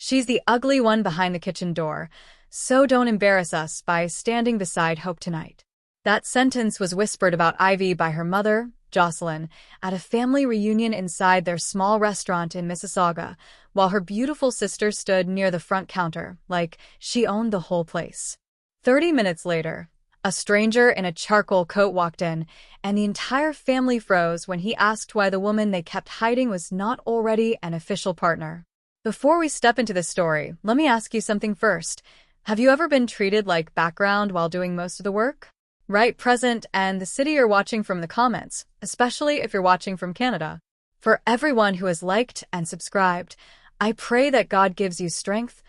She's the ugly one behind the kitchen door, so don't embarrass us by standing beside Hope tonight. That sentence was whispered about Ivy by her mother, Jocelyn, at a family reunion inside their small restaurant in Mississauga, while her beautiful sister stood near the front counter, like she owned the whole place. 30 minutes later, a stranger in a charcoal coat walked in, and the entire family froze when he asked why the woman they kept hiding was not already an official partner. Before we step into the story, let me ask you something first. Have you ever been treated like background while doing most of the work? Right, present, and the city you're watching from the comments, especially if you're watching from Canada. For everyone who has liked and subscribed, I pray that God gives you strength,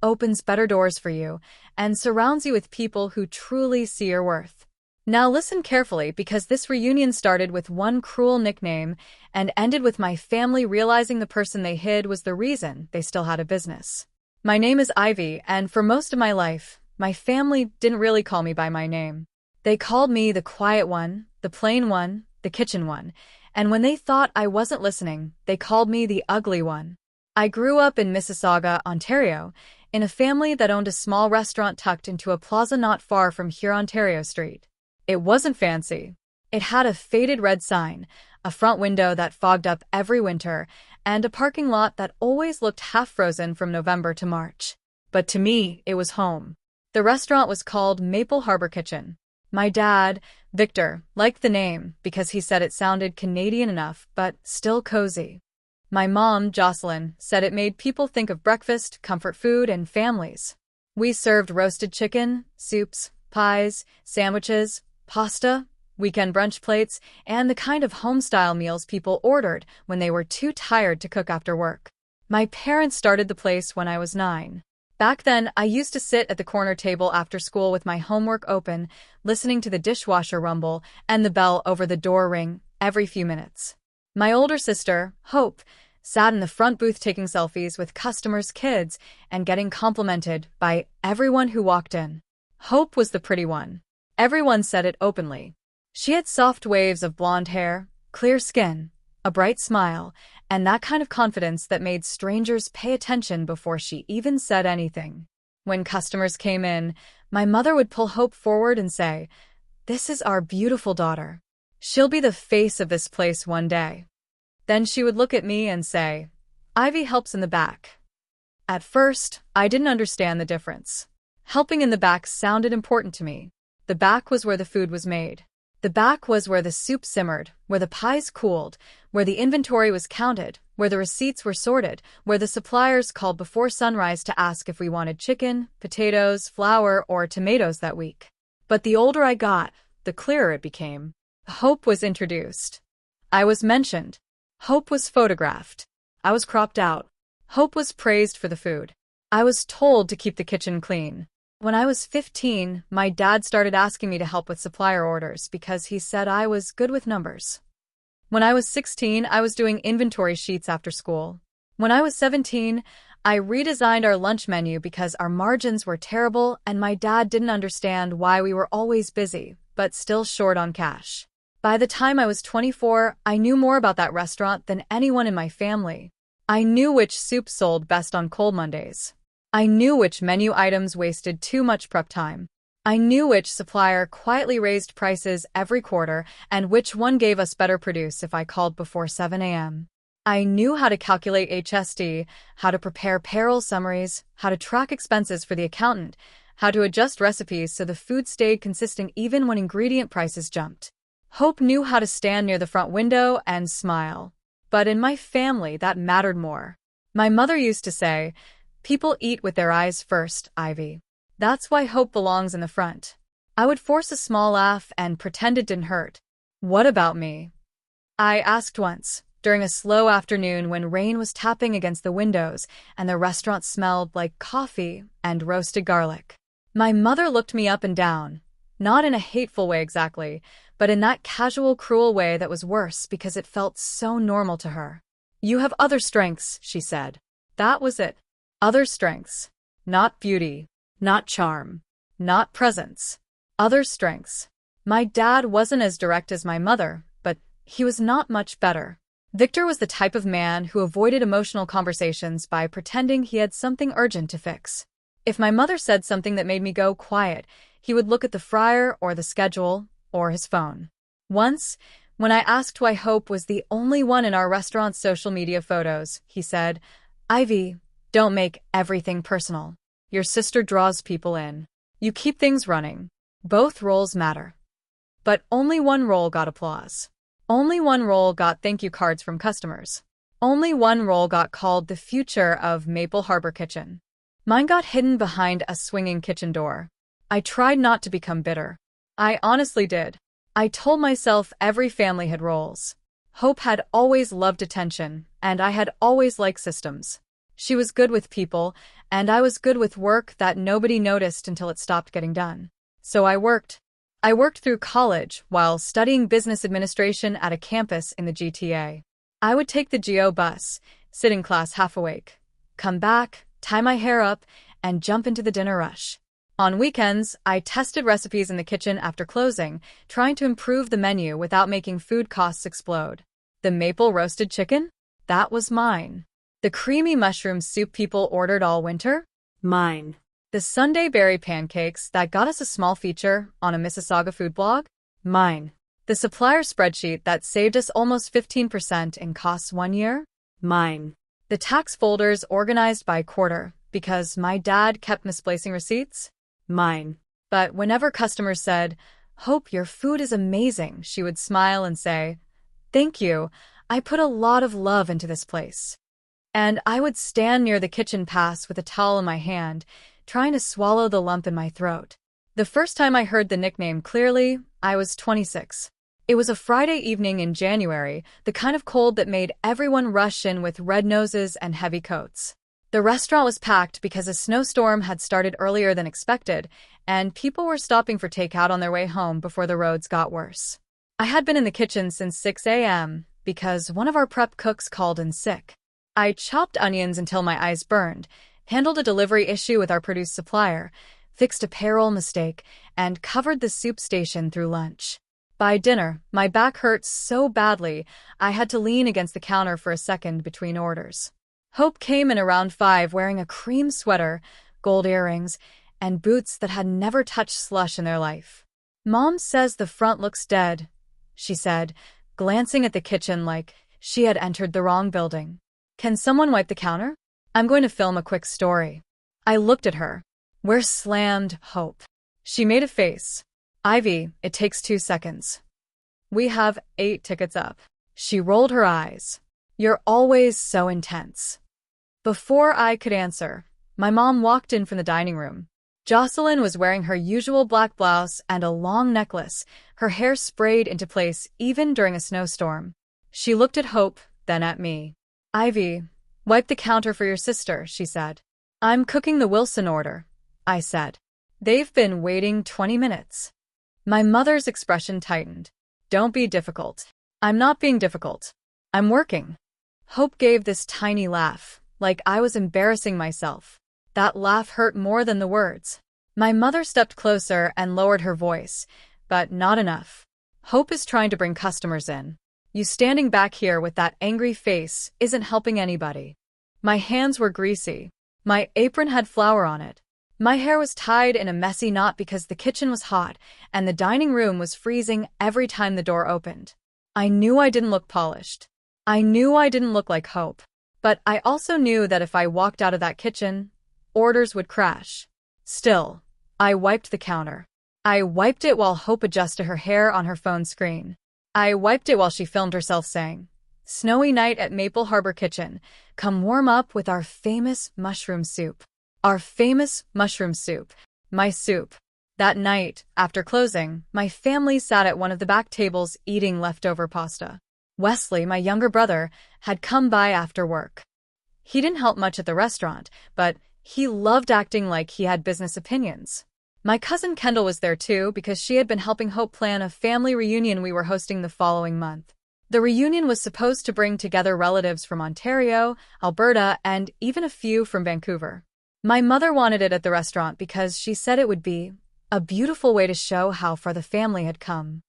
opens better doors for you, and surrounds you with people who truly see your worth. Now listen carefully, because this reunion started with one cruel nickname and ended with my family realizing the person they hid was the reason they still had a business. My name is Ivy, and for most of my life, my family didn't really call me by my name. They called me the quiet one, the plain one, the kitchen one, and when they thought I wasn't listening, they called me the ugly one. I grew up in Mississauga, Ontario, in a family that owned a small restaurant tucked into a plaza not far from Hurontario Street. It wasn't fancy. It had a faded red sign, a front window that fogged up every winter, and a parking lot that always looked half-frozen from November to March. But to me, it was home. The restaurant was called Maple Harbor Kitchen. My dad, Victor, liked the name because he said it sounded Canadian enough, but still cozy. My mom, Jocelyn, said it made people think of breakfast, comfort food, and families. We served roasted chicken, soups, pies, sandwiches, pasta, weekend brunch plates, and the kind of home-style meals people ordered when they were too tired to cook after work. My parents started the place when I was 9. Back then, I used to sit at the corner table after school with my homework open, listening to the dishwasher rumble and the bell over the door ring every few minutes. My older sister, Hope, sat in the front booth taking selfies with customers' kids and getting complimented by everyone who walked in. Hope was the pretty one. Everyone said it openly. She had soft waves of blonde hair, clear skin, a bright smile, and that kind of confidence that made strangers pay attention before she even said anything. When customers came in, my mother would pull Hope forward and say, "This is our beautiful daughter. She'll be the face of this place one day." Then she would look at me and say, "Ivy helps in the back." At first, I didn't understand the difference. Helping in the back sounded important to me. The back was where the food was made. The back was where the soup simmered, where the pies cooled, where the inventory was counted, where the receipts were sorted, where the suppliers called before sunrise to ask if we wanted chicken, potatoes, flour, or tomatoes that week. But the older I got, the clearer it became. Hope was introduced. I was mentioned. Hope was photographed. I was cropped out. Hope was praised for the food. I was told to keep the kitchen clean. When I was 15, my dad started asking me to help with supplier orders because he said I was good with numbers. When I was 16, I was doing inventory sheets after school. When I was 17, I redesigned our lunch menu because our margins were terrible and my dad didn't understand why we were always busy, but still short on cash. By the time I was 24, I knew more about that restaurant than anyone in my family. I knew which soup sold best on cold Mondays. I knew which menu items wasted too much prep time. I knew which supplier quietly raised prices every quarter and which one gave us better produce if I called before 7 a.m. I knew how to calculate HSD, how to prepare payroll summaries, how to track expenses for the accountant, how to adjust recipes so the food stayed consistent even when ingredient prices jumped. Hope knew how to stand near the front window and smile. But in my family, that mattered more. My mother used to say, "People eat with their eyes first, Ivy." That's why Hope belongs in the front. I would force a small laugh and pretend it didn't hurt. "What about me?" I asked once, during a slow afternoon when rain was tapping against the windows and the restaurant smelled like coffee and roasted garlic. My mother looked me up and down, not in a hateful way exactly, but in that casual, cruel way that was worse because it felt so normal to her. "You have other strengths," she said. That was it. Other strengths. Not beauty. Not charm. Not presence. Other strengths. My dad wasn't as direct as my mother, but he was not much better. Victor was the type of man who avoided emotional conversations by pretending he had something urgent to fix. If my mother said something that made me go quiet, he would look at the fryer or the schedule or his phone. Once, when I asked why Hope was the only one in our restaurant's social media photos, he said, "Ivy, don't make everything personal. Your sister draws people in. You keep things running. Both roles matter." But only one role got applause. Only one role got thank you cards from customers. Only one role got called the future of Maple Harbor Kitchen. Mine got hidden behind a swinging kitchen door. I tried not to become bitter. I honestly did. I told myself every family had roles. Hope had always loved attention, and I had always liked systems. She was good with people, and I was good with work that nobody noticed until it stopped getting done. So I worked. I worked through college while studying business administration at a campus in the GTA. I would take the GO bus, sit in class half awake, come back, tie my hair up, and jump into the dinner rush. On weekends, I tested recipes in the kitchen after closing, trying to improve the menu without making food costs explode. The maple roasted chicken? That was mine. The creamy mushroom soup people ordered all winter? Mine. The Sunday berry pancakes that got us a small feature on a Mississauga food blog? Mine. The supplier spreadsheet that saved us almost 15% in costs one year? Mine. The tax folders organized by quarter because my dad kept misplacing receipts? Mine. But whenever customers said, "Hope, your food is amazing," she would smile and say, "Thank you, I put a lot of love into this place." And I would stand near the kitchen pass with a towel in my hand, trying to swallow the lump in my throat. The first time I heard the nickname clearly, I was 26. It was a Friday evening in January, the kind of cold that made everyone rush in with red noses and heavy coats. The restaurant was packed because a snowstorm had started earlier than expected, and people were stopping for takeout on their way home before the roads got worse. I had been in the kitchen since 6 a.m. because one of our prep cooks called in sick. I chopped onions until my eyes burned, handled a delivery issue with our produce supplier, fixed a payroll mistake, and covered the soup station through lunch. By dinner, my back hurt so badly I had to lean against the counter for a second between orders. Hope came in around 5 wearing a cream sweater, gold earrings, and boots that had never touched slush in their life. "Mom says the front looks dead," she said, glancing at the kitchen like she had entered the wrong building. "Can someone wipe the counter? I'm going to film a quick story." I looked at her. "We're slammed, Hope." She made a face. "Ivy, it takes 2 seconds. We have 8 tickets up." She rolled her eyes. "You're always so intense." Before I could answer, my mom walked in from the dining room. Jocelyn was wearing her usual black blouse and a long necklace, her hair sprayed into place even during a snowstorm. She looked at Hope, then at me. "Ivy, wipe the counter for your sister," she said. "I'm cooking the Wilson order," I said. "They've been waiting 20 minutes. My mother's expression tightened. "Don't be difficult." "I'm not being difficult. I'm working." Hope gave this tiny laugh, like I was embarrassing myself. That laugh hurt more than the words. My mother stepped closer and lowered her voice, but not enough. "Hope is trying to bring customers in. You standing back here with that angry face isn't helping anybody." My hands were greasy. My apron had flour on it. My hair was tied in a messy knot because the kitchen was hot and the dining room was freezing every time the door opened. I knew I didn't look polished. I knew I didn't look like Hope. But I also knew that if I walked out of that kitchen, orders would crash. Still, I wiped the counter. I wiped it while Hope adjusted her hair on her phone screen. I wiped it while she filmed herself saying, "Snowy night at Maple Harbor Kitchen. Come warm up with our famous mushroom soup." Our famous mushroom soup. My soup. That night, after closing, my family sat at one of the back tables eating leftover pasta. Wesley, my younger brother, had come by after work. He didn't help much at the restaurant, but he loved acting like he had business opinions. My cousin Kendall was there too because she had been helping Hope plan a family reunion we were hosting the following month. The reunion was supposed to bring together relatives from Ontario, Alberta, and even a few from Vancouver. My mother wanted it at the restaurant because she said it would be a beautiful way to show how far the family had come.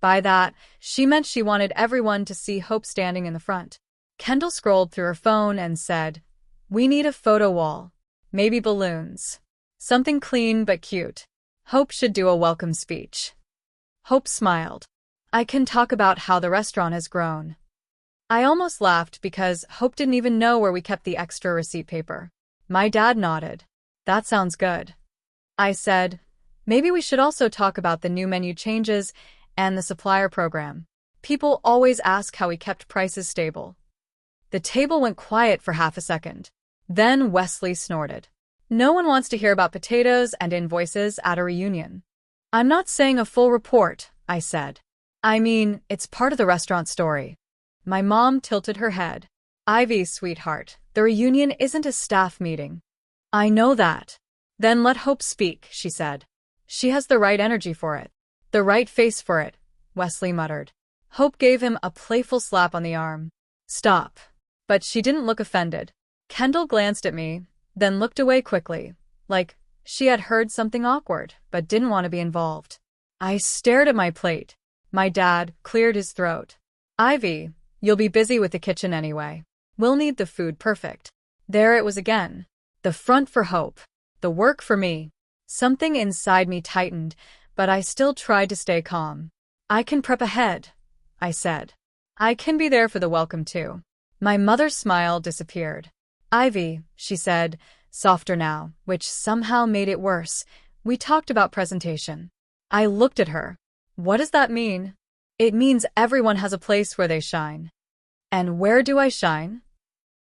By that, she meant she wanted everyone to see Hope standing in the front. Kendall scrolled through her phone and said, "We need a photo wall. Maybe balloons. Something clean but cute. Hope should do a welcome speech." Hope smiled. "I can talk about how the restaurant has grown." I almost laughed because Hope didn't even know where we kept the extra receipt paper. My dad nodded. "That sounds good." I said, "Maybe we should also talk about the new menu changes and the supplier program. People always ask how we kept prices stable." The table went quiet for half a second. Then Wesley snorted. "No one wants to hear about potatoes and invoices at a reunion." "I'm not saying a full report," I said. "I mean, it's part of the restaurant story." My mom tilted her head. "Ivy, sweetheart, the reunion isn't a staff meeting." "I know that." "Then let Hope speak," she said. "She has the right energy for it." "The right face for it," Wesley muttered. Hope gave him a playful slap on the arm. "Stop." But she didn't look offended. Kendall glanced at me, then looked away quickly, like she had heard something awkward but didn't want to be involved. I stared at my plate. My dad cleared his throat. "Ivy, you'll be busy with the kitchen anyway. We'll need the food perfect." There it was again. The front for Hope. The work for me. Something inside me tightened, but I still tried to stay calm. "I can prep ahead," I said. "I can be there for the welcome too." My mother's smile disappeared. "Ivy," she said, softer now, which somehow made it worse, "we talked about presentation." I looked at her. "What does that mean?" "It means everyone has a place where they shine." "And where do I shine?"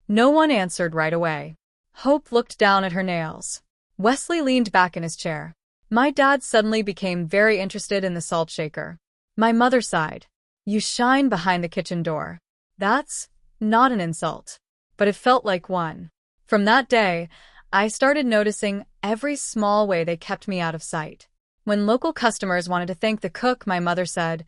No one answered right away. Hope looked down at her nails. Wesley leaned back in his chair. My dad suddenly became very interested in the salt shaker. My mother sighed. "You shine behind the kitchen door." That's not an insult, but it felt like one. From that day, I started noticing every small way they kept me out of sight. When local customers wanted to thank the cook, my mother said,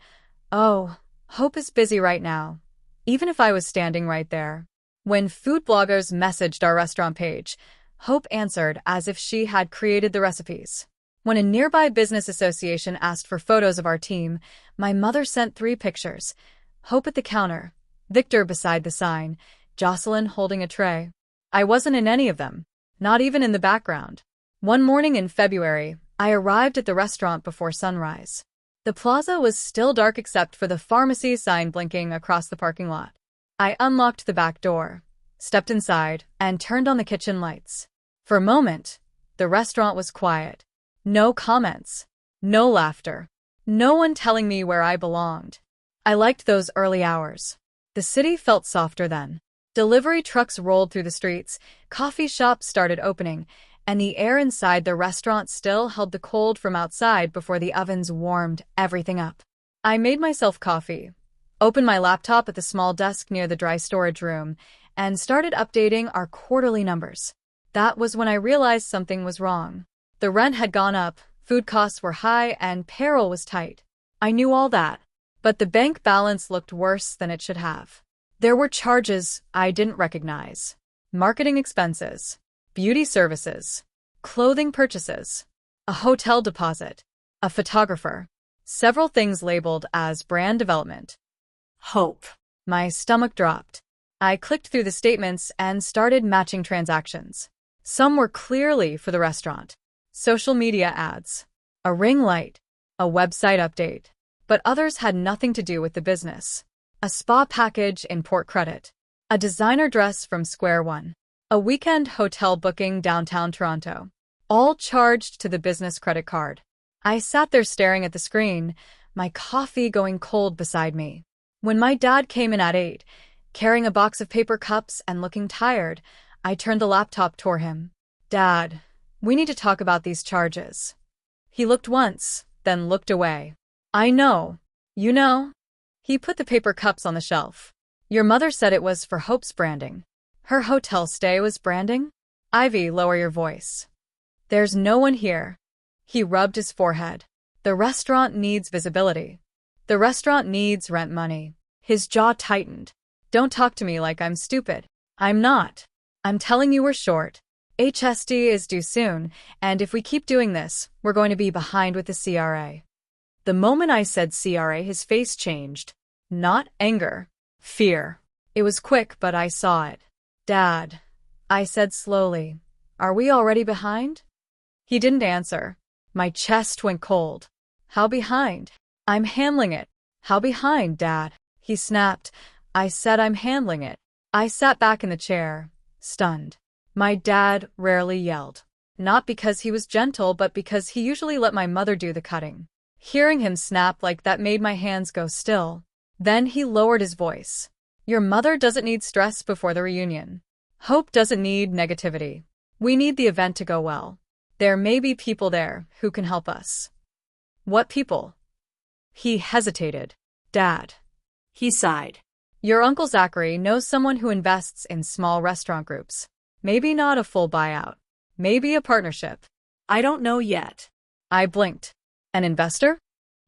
"Oh, Hope is busy right now," even if I was standing right there. When food bloggers messaged our restaurant page, Hope answered as if she had created the recipes. When a nearby business association asked for photos of our team, my mother sent 3 pictures. Hope at the counter, Victor beside the sign, Jocelyn holding a tray. I wasn't in any of them, not even in the background. One morning in February, I arrived at the restaurant before sunrise. The plaza was still dark except for the pharmacy sign blinking across the parking lot. I unlocked the back door, stepped inside, and turned on the kitchen lights. For a moment, the restaurant was quiet. No comments, no laughter, no one telling me where I belonged. I liked those early hours. The city felt softer then. Delivery trucks rolled through the streets, coffee shops started opening, and the air inside the restaurant still held the cold from outside before the ovens warmed everything up. I made myself coffee, opened my laptop at the small desk near the dry storage room, and started updating our quarterly numbers. That was when I realized something was wrong. The rent had gone up, food costs were high, and payroll was tight. I knew all that, but the bank balance looked worse than it should have. There were charges I didn't recognize. Marketing expenses, beauty services, clothing purchases, a hotel deposit, a photographer, several things labeled as brand development. Hope. My stomach dropped. I clicked through the statements and started matching transactions. Some were clearly for the restaurant. Social media ads, a ring light, a website update. But others had nothing to do with the business. A spa package in Port Credit, a designer dress from Square One, a weekend hotel booking downtown Toronto, all charged to the business credit card. I sat there staring at the screen, my coffee going cold beside me. When my dad came in at 8, carrying a box of paper cups and looking tired, I turned the laptop toward him. "Dad, we need to talk about these charges." He looked once, then looked away. "I know. You know?" He put the paper cups on the shelf. "Your mother said it was for Hope's branding. Her hotel stay was branding?" "Ivy, lower your voice. There's no one here." He rubbed his forehead. "The restaurant needs visibility. The restaurant needs rent money." His jaw tightened. "Don't talk to me like I'm stupid. I'm not. I'm telling you we're short. HSD is due soon, and if we keep doing this, we're going to be behind with the CRA." The moment I said CRA, his face changed. Not anger. Fear. It was quick, but I saw it. Dad, I said slowly, are we already behind? He didn't answer. My chest went cold. How behind? I'm handling it. How behind, Dad? He snapped. I said I'm handling it. I sat back in the chair, stunned. My dad rarely yelled. Not because he was gentle, but because he usually let my mother do the cutting. Hearing him snap like that made my hands go still. Then he lowered his voice. Your mother doesn't need stress before the reunion. Hope doesn't need negativity. We need the event to go well. There may be people there who can help us. What people? He hesitated. Dad. He sighed. Your Uncle Zachary knows someone who invests in small restaurant groups. Maybe not a full buyout. Maybe a partnership. I don't know yet. I blinked. An investor?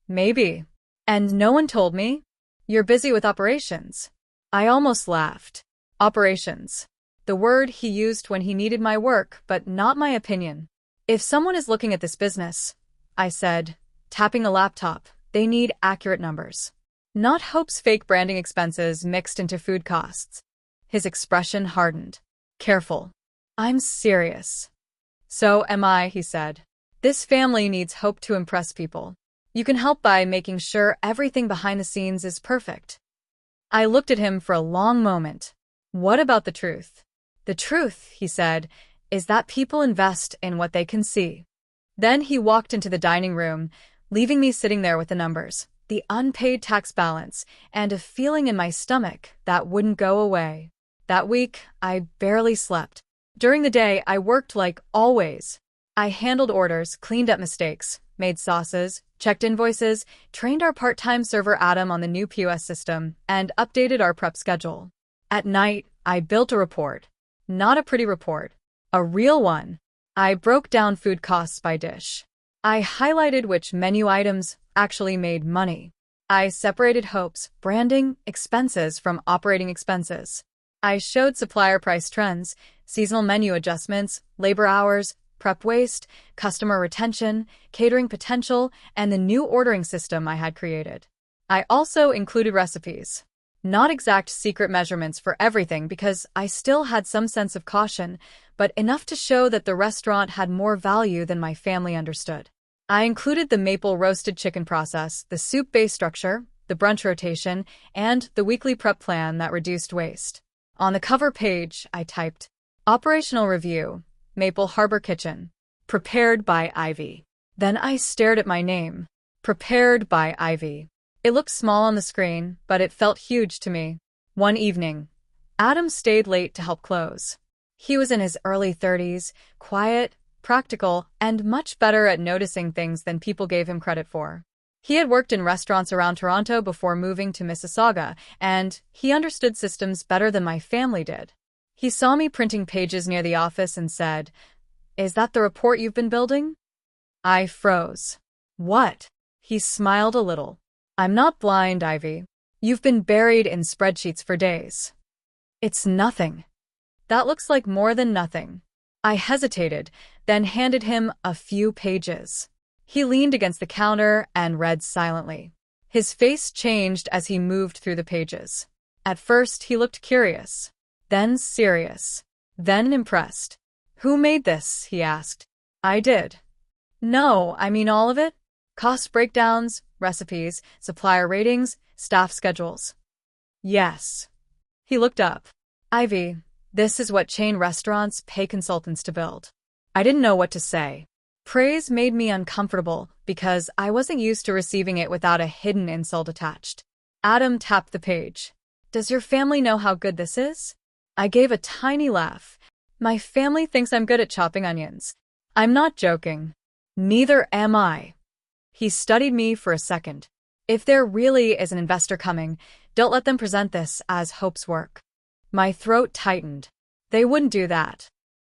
Maybe. And no one told me? You're busy with operations. I almost laughed. Operations. The word he used when he needed my work, but not my opinion. If someone is looking at this business, I said, tapping a laptop, they need accurate numbers. Not Hope's fake branding expenses mixed into food costs. His expression hardened. Careful. I'm serious. So am I, he said. This family needs Hope to impress people. You can help by making sure everything behind the scenes is perfect. I looked at him for a long moment. What about the truth? The truth, he said, is that people invest in what they can see. Then he walked into the dining room, leaving me sitting there with the numbers, the unpaid tax balance, and a feeling in my stomach that wouldn't go away. That week, I barely slept. During the day, I worked like always. I handled orders, cleaned up mistakes, made sauces, checked invoices, trained our part-time server Adam on the new POS system, and updated our prep schedule. At night, I built a report. Not a pretty report. A real one. I broke down food costs by dish. I highlighted which menu items actually made money. I separated Hope's branding expenses from operating expenses. I showed supplier price trends, seasonal menu adjustments, labor hours, prep waste, customer retention, catering potential, and the new ordering system I had created. I also included recipes. Not exact secret measurements for everything because I still had some sense of caution, but enough to show that the restaurant had more value than my family understood. I included the maple roasted chicken process, the soup-based structure, the brunch rotation, and the weekly prep plan that reduced waste. On the cover page, I typed, Operational Review, Maple Harbor Kitchen, prepared by Ivy. Then I stared at my name, prepared by Ivy. It looked small on the screen, but it felt huge to me. One evening, Adam stayed late to help close. He was in his early 30s, quiet, practical, and much better at noticing things than people gave him credit for. He had worked in restaurants around Toronto before moving to Mississauga, and he understood systems better than my family did. He saw me printing pages near the office and said, Is that the report you've been building? I froze. What? He smiled a little. I'm not blind, Ivy. You've been buried in spreadsheets for days. It's nothing. That looks like more than nothing. I hesitated, then handed him a few pages. He leaned against the counter and read silently. His face changed as he moved through the pages. At first, he looked curious, then serious, then impressed. Who made this? He asked. I did. No, I mean all of it? Cost breakdowns, recipes, supplier ratings, staff schedules. Yes. He looked up. Ivy, this is what chain restaurants pay consultants to build. I didn't know what to say. Praise made me uncomfortable because I wasn't used to receiving it without a hidden insult attached. Adam tapped the page. Does your family know how good this is? I gave a tiny laugh. My family thinks I'm good at chopping onions. I'm not joking. Neither am I. He studied me for a second. If there really is an investor coming, don't let them present this as Hope's work. My throat tightened. They wouldn't do that.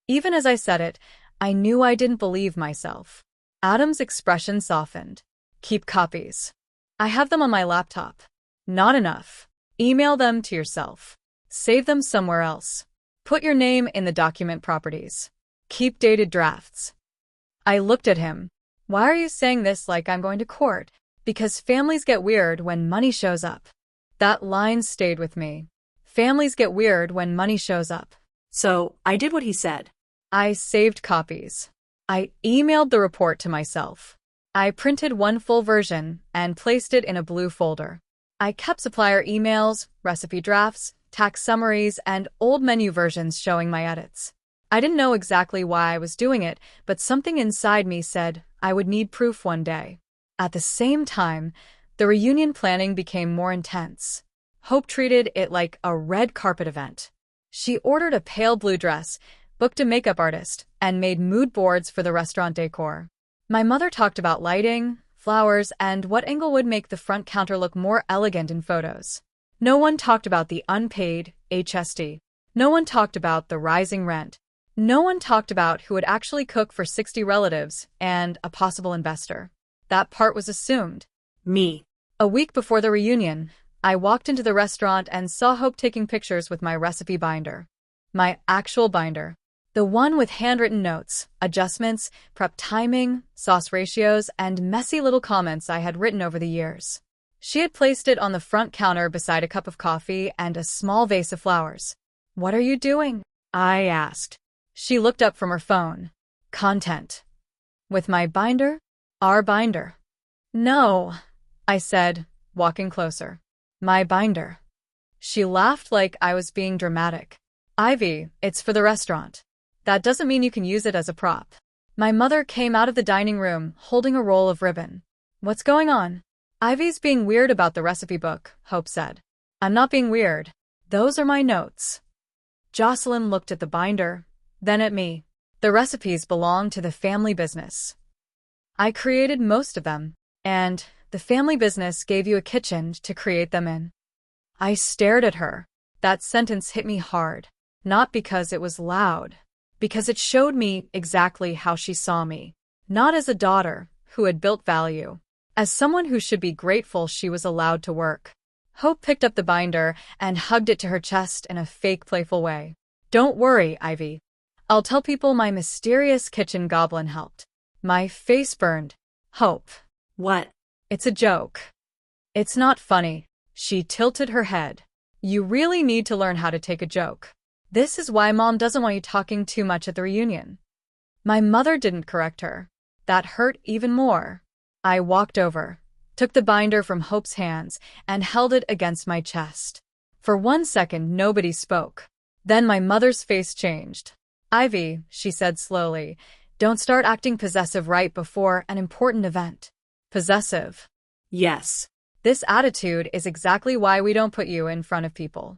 Even as I said it, I knew I didn't believe myself. Adam's expression softened. Keep copies. I have them on my laptop. Not enough. Email them to yourself. Save them somewhere else. Put your name in the document properties. Keep dated drafts. I looked at him. Why are you saying this like I'm going to court? Because families get weird when money shows up. That line stayed with me. Families get weird when money shows up. So I did what he said. I saved copies. I emailed the report to myself. I printed one full version and placed it in a blue folder. I kept supplier emails, recipe drafts, tax summaries, and old menu versions showing my edits. I didn't know exactly why I was doing it, but something inside me said I would need proof one day. At the same time, the reunion planning became more intense. Hope treated it like a red carpet event. She ordered a pale blue dress, booked a makeup artist, and made mood boards for the restaurant decor. My mother talked about lighting, flowers, and what angle would make the front counter look more elegant in photos. No one talked about the unpaid HST. No one talked about the rising rent. No one talked about who would actually cook for 60 relatives and a possible investor. That part was assumed. Me. A week before the reunion, I walked into the restaurant and saw Hope taking pictures with my recipe binder. My actual binder. The one with handwritten notes, adjustments, prep timing, sauce ratios, and messy little comments I had written over the years. She had placed it on the front counter beside a cup of coffee and a small vase of flowers. "What are you doing?" I asked. She looked up from her phone. "Content." "With my binder?" "Our binder." "No," I said, walking closer. "My binder." She laughed like I was being dramatic. "Ivy, it's for the restaurant. That doesn't mean you can use it as a prop." My mother came out of the dining room, holding a roll of ribbon. "What's going on?" "Ivy's being weird about the recipe book," Hope said. "I'm not being weird. Those are my notes." Jocelyn looked at the binder, then at me. "The recipes belong to the family business. I created most of them, and the family business gave you a kitchen to create them in." I stared at her. That sentence hit me hard, not because it was loud, because it showed me exactly how she saw me. Not as a daughter who had built value, as someone who should be grateful she was allowed to work. Hope picked up the binder and hugged it to her chest in a fake playful way. "Don't worry, Ivy. I'll tell people my mysterious kitchen goblin helped." My face burned. "Hope." What? "It's a joke. It's not funny." She tilted her head. "You really need to learn how to take a joke. This is why Mom doesn't want you talking too much at the reunion." My mother didn't correct her. That hurt even more. I walked over, took the binder from Hope's hands, and held it against my chest. For 1 second, nobody spoke. Then my mother's face changed. "Ivy," she said slowly, "don't start acting possessive right before an important event." "Possessive?" Yes. "This attitude is exactly why we don't put you in front of people."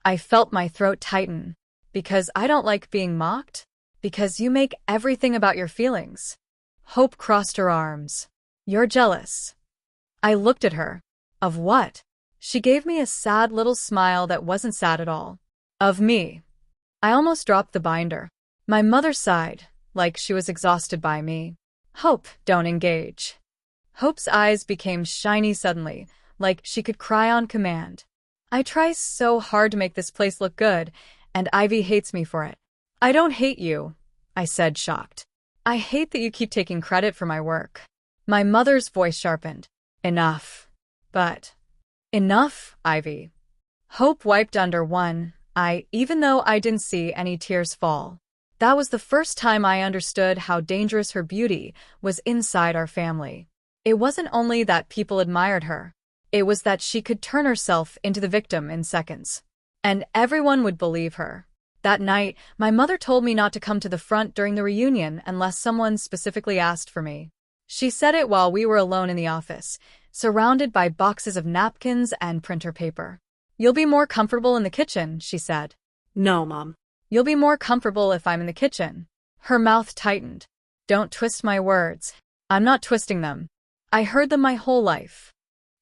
I felt my throat tighten. "Because I don't like being mocked? Because you make everything about your feelings." Hope crossed her arms. "You're jealous." I looked at her. "Of what?" She gave me a sad little smile that wasn't sad at all. "Of me." I almost dropped the binder. My mother sighed, like she was exhausted by me. "Hope, don't engage." Hope's eyes became shiny suddenly, like she could cry on command. "I try so hard to make this place look good, and Ivy hates me for it." "I don't hate you," I said, shocked. "I hate that you keep taking credit for my work." My mother's voice sharpened. "Enough." "But..." "Enough, Ivy." Hope wiped under one eye, even though I didn't see any tears fall. That was the first time I understood how dangerous her beauty was inside our family. It wasn't only that people admired her. It was that she could turn herself into the victim in seconds. And everyone would believe her. That night, my mother told me not to come to the front during the reunion unless someone specifically asked for me. She said it while we were alone in the office, surrounded by boxes of napkins and printer paper. "You'll be more comfortable in the kitchen," she said. No, Mom. "You'll be more comfortable if I'm in the kitchen." Her mouth tightened. "Don't twist my words." "I'm not twisting them. I heard them my whole life."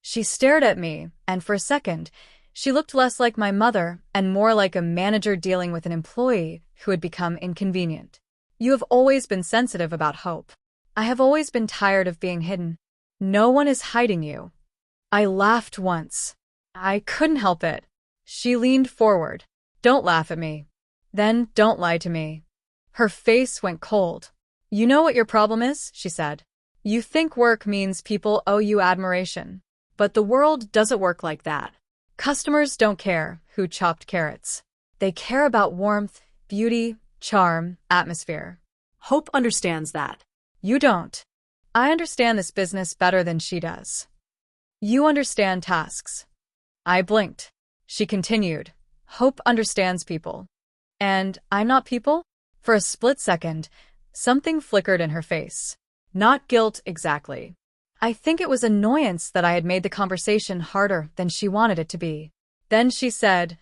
She stared at me, and for a second, she looked less like my mother and more like a manager dealing with an employee who had become inconvenient. "You have always been sensitive about Hope. I have always been tired of being hidden. No one is hiding you." I laughed once. I couldn't help it. She leaned forward. "Don't laugh at me. Then don't lie to me." Her face went cold. "You know what your problem is?" she said. You think work means people owe you admiration. But the world doesn't work like that. Customers don't care who chopped carrots. They care about warmth, beauty, charm, atmosphere. Hope understands that. You don't. I understand this business better than she does. You understand tasks. I blinked. She continued. Hope understands people. And I'm not people? For a split second, something flickered in her face. Not guilt exactly. I think it was annoyance that I had made the conversation harder than she wanted it to be. Then she said,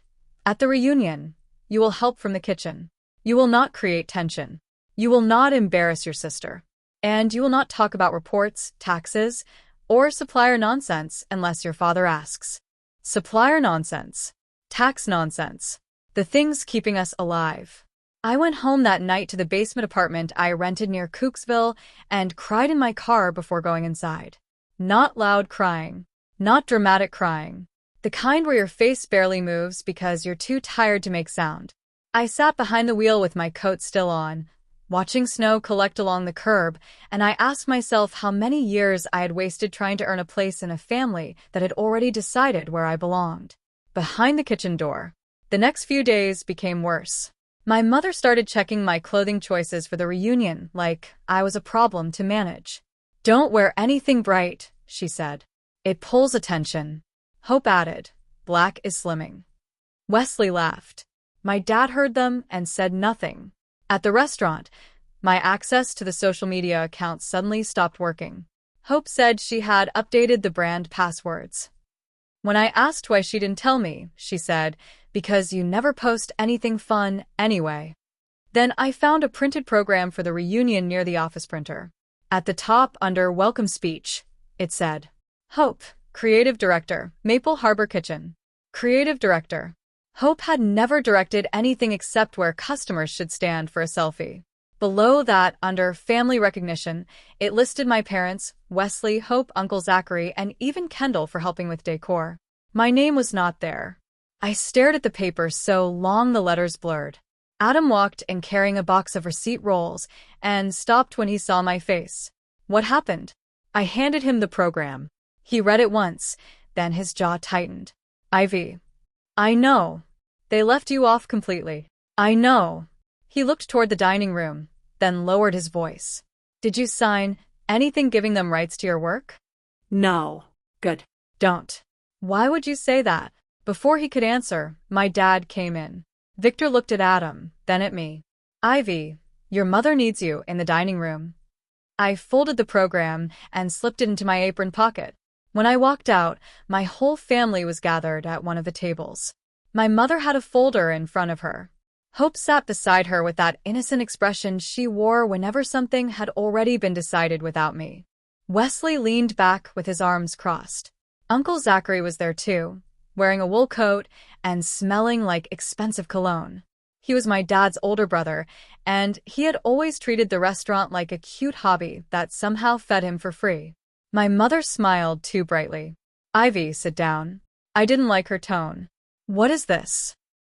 at the reunion, you will help from the kitchen. You will not create tension. You will not embarrass your sister. And you will not talk about reports, taxes, or supplier nonsense unless your father asks. Supplier nonsense. Tax nonsense. The things keeping us alive. I went home that night to the basement apartment I rented near Cooksville and cried in my car before going inside. Not loud crying. Not dramatic crying. The kind where your face barely moves because you're too tired to make sound. I sat behind the wheel with my coat still on, watching snow collect along the curb, and I asked myself how many years I had wasted trying to earn a place in a family that had already decided where I belonged. Behind the kitchen door. The next few days became worse. My mother started checking my clothing choices for the reunion like I was a problem to manage. Don't wear anything bright, she said. It pulls attention. Hope added, black is slimming. Wesley laughed. My dad heard them and said nothing. At the restaurant, my access to the social media accounts suddenly stopped working. Hope said she had updated the brand passwords. When I asked why she didn't tell me, she said, because you never post anything fun anyway. Then I found a printed program for the reunion near the office printer. At the top, under Welcome Speech, it said, Hope, Creative Director, Maple Harbor Kitchen. Creative Director. Hope had never directed anything except where customers should stand for a selfie. Below that, under Family Recognition, it listed my parents, Wesley, Hope, Uncle Zachary, and even Kendall for helping with decor. My name was not there. I stared at the paper so long the letters blurred. Adam walked in carrying a box of receipt rolls and stopped when he saw my face. What happened? I handed him the program. He read it once, then his jaw tightened. Ivy. I know. They left you off completely. I know. He looked toward the dining room, then lowered his voice. Did you sign anything giving them rights to your work? No. Good. Don't. Why would you say that? Before he could answer, my dad came in. Victor looked at Adam, then at me. Ivy, your mother needs you in the dining room. I folded the program and slipped it into my apron pocket. When I walked out, my whole family was gathered at one of the tables. My mother had a folder in front of her. Hope sat beside her with that innocent expression she wore whenever something had already been decided without me. Wesley leaned back with his arms crossed. Uncle Zachary was there too, wearing a wool coat and smelling like expensive cologne. He was my dad's older brother, and he had always treated the restaurant like a cute hobby that somehow fed him for free. My mother smiled too brightly. Ivy, sit down. I didn't like her tone. What is this?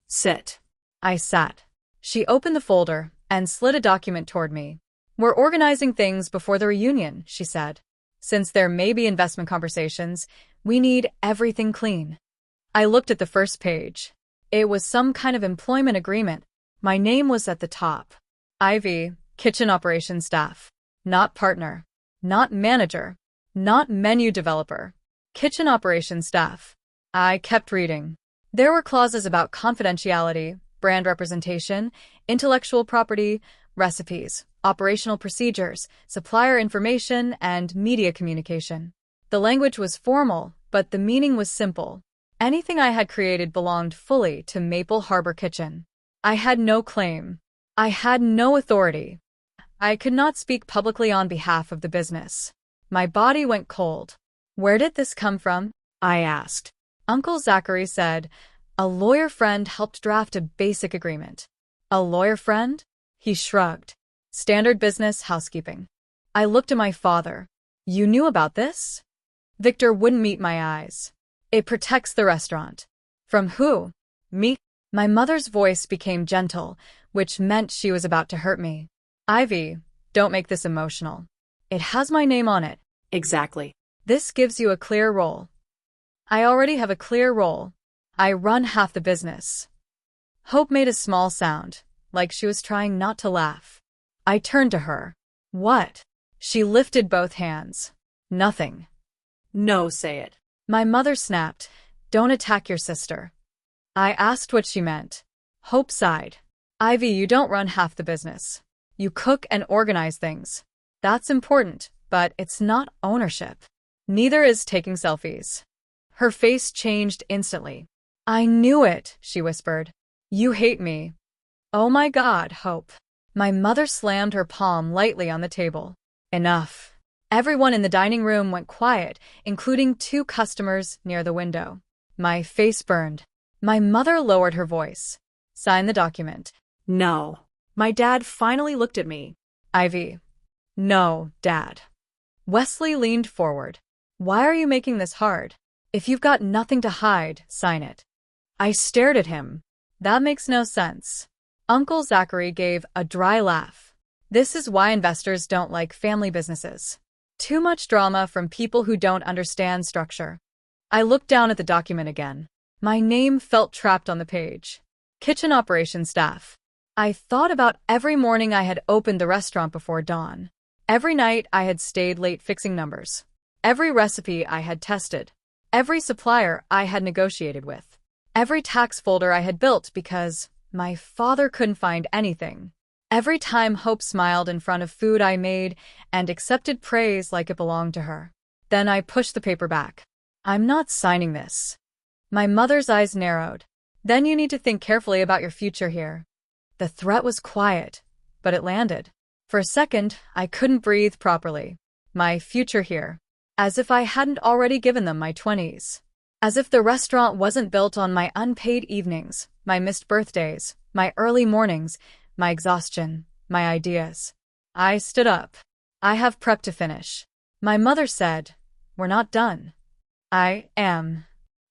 Sit. I sat. She opened the folder and slid a document toward me. We're organizing things before the reunion, she said. Since there may be investment conversations, we need everything clean. I looked at the first page. It was some kind of employment agreement. My name was at the top. Ivy, kitchen operations staff. Not partner. Not manager. Not menu developer. Kitchen operations staff. I kept reading. There were clauses about confidentiality, brand representation, intellectual property, recipes, operational procedures, supplier information, and media communication. The language was formal, but the meaning was simple. Anything I had created belonged fully to Maple Harbor Kitchen. I had no claim. I had no authority. I could not speak publicly on behalf of the business. My body went cold. Where did this come from? I asked. Uncle Zachary said, a lawyer friend helped draft a basic agreement. A lawyer friend? He shrugged. Standard business housekeeping. I looked at my father. You knew about this? Victor wouldn't meet my eyes. It protects the restaurant. From who? Me? My mother's voice became gentle, which meant she was about to hurt me. Ivy, don't make this emotional. It has my name on it. Exactly. This gives you a clear role. I already have a clear role. I run half the business. Hope made a small sound, like she was trying not to laugh. I turned to her. What? She lifted both hands. Nothing. No, say it. My mother snapped. Don't attack your sister. I asked what she meant. Hope sighed. Ivy, you don't run half the business. You cook and organize things. That's important, but it's not ownership. Neither is taking selfies. Her face changed instantly. I knew it, she whispered. You hate me. Oh my God, Hope. My mother slammed her palm lightly on the table. Enough. Everyone in the dining room went quiet, including 2 customers near the window. My face burned. My mother lowered her voice. Sign the document. No. My dad finally looked at me. Ivy. No, Dad. Wesley leaned forward. Why are you making this hard? If you've got nothing to hide, sign it. I stared at him. That makes no sense. Uncle Zachary gave a dry laugh. This is why investors don't like family businesses. Too much drama from people who don't understand structure. I looked down at the document again. My name felt trapped on the page. Kitchen operations staff. I thought about every morning I had opened the restaurant before dawn. Every night I had stayed late fixing numbers. Every recipe I had tested. Every supplier I had negotiated with. Every tax folder I had built because my father couldn't find anything. Every time Hope smiled in front of food I made and accepted praise like it belonged to her. Then I pushed the paper back. I'm not signing this. My mother's eyes narrowed. Then you need to think carefully about your future here. The threat was quiet, but it landed. For a second, I couldn't breathe properly. My future here. As if I hadn't already given them my 20s. As if the restaurant wasn't built on my unpaid evenings, my missed birthdays, my early mornings, my exhaustion, my ideas. I stood up. I have prep to finish. My mother said, we're not done. I am.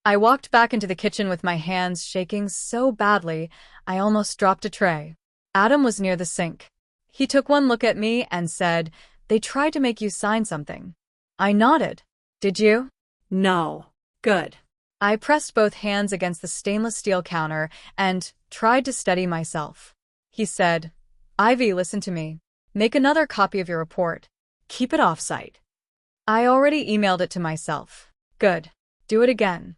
I walked back into the kitchen with my hands shaking so badly, I almost dropped a tray. Adam was near the sink. He took one look at me and said, they tried to make you sign something. I nodded. Did you? No. Good. I pressed both hands against the stainless steel counter and tried to steady myself. He said, Ivy, listen to me. Make another copy of your report. Keep it off-site. I already emailed it to myself. Good. Do it again.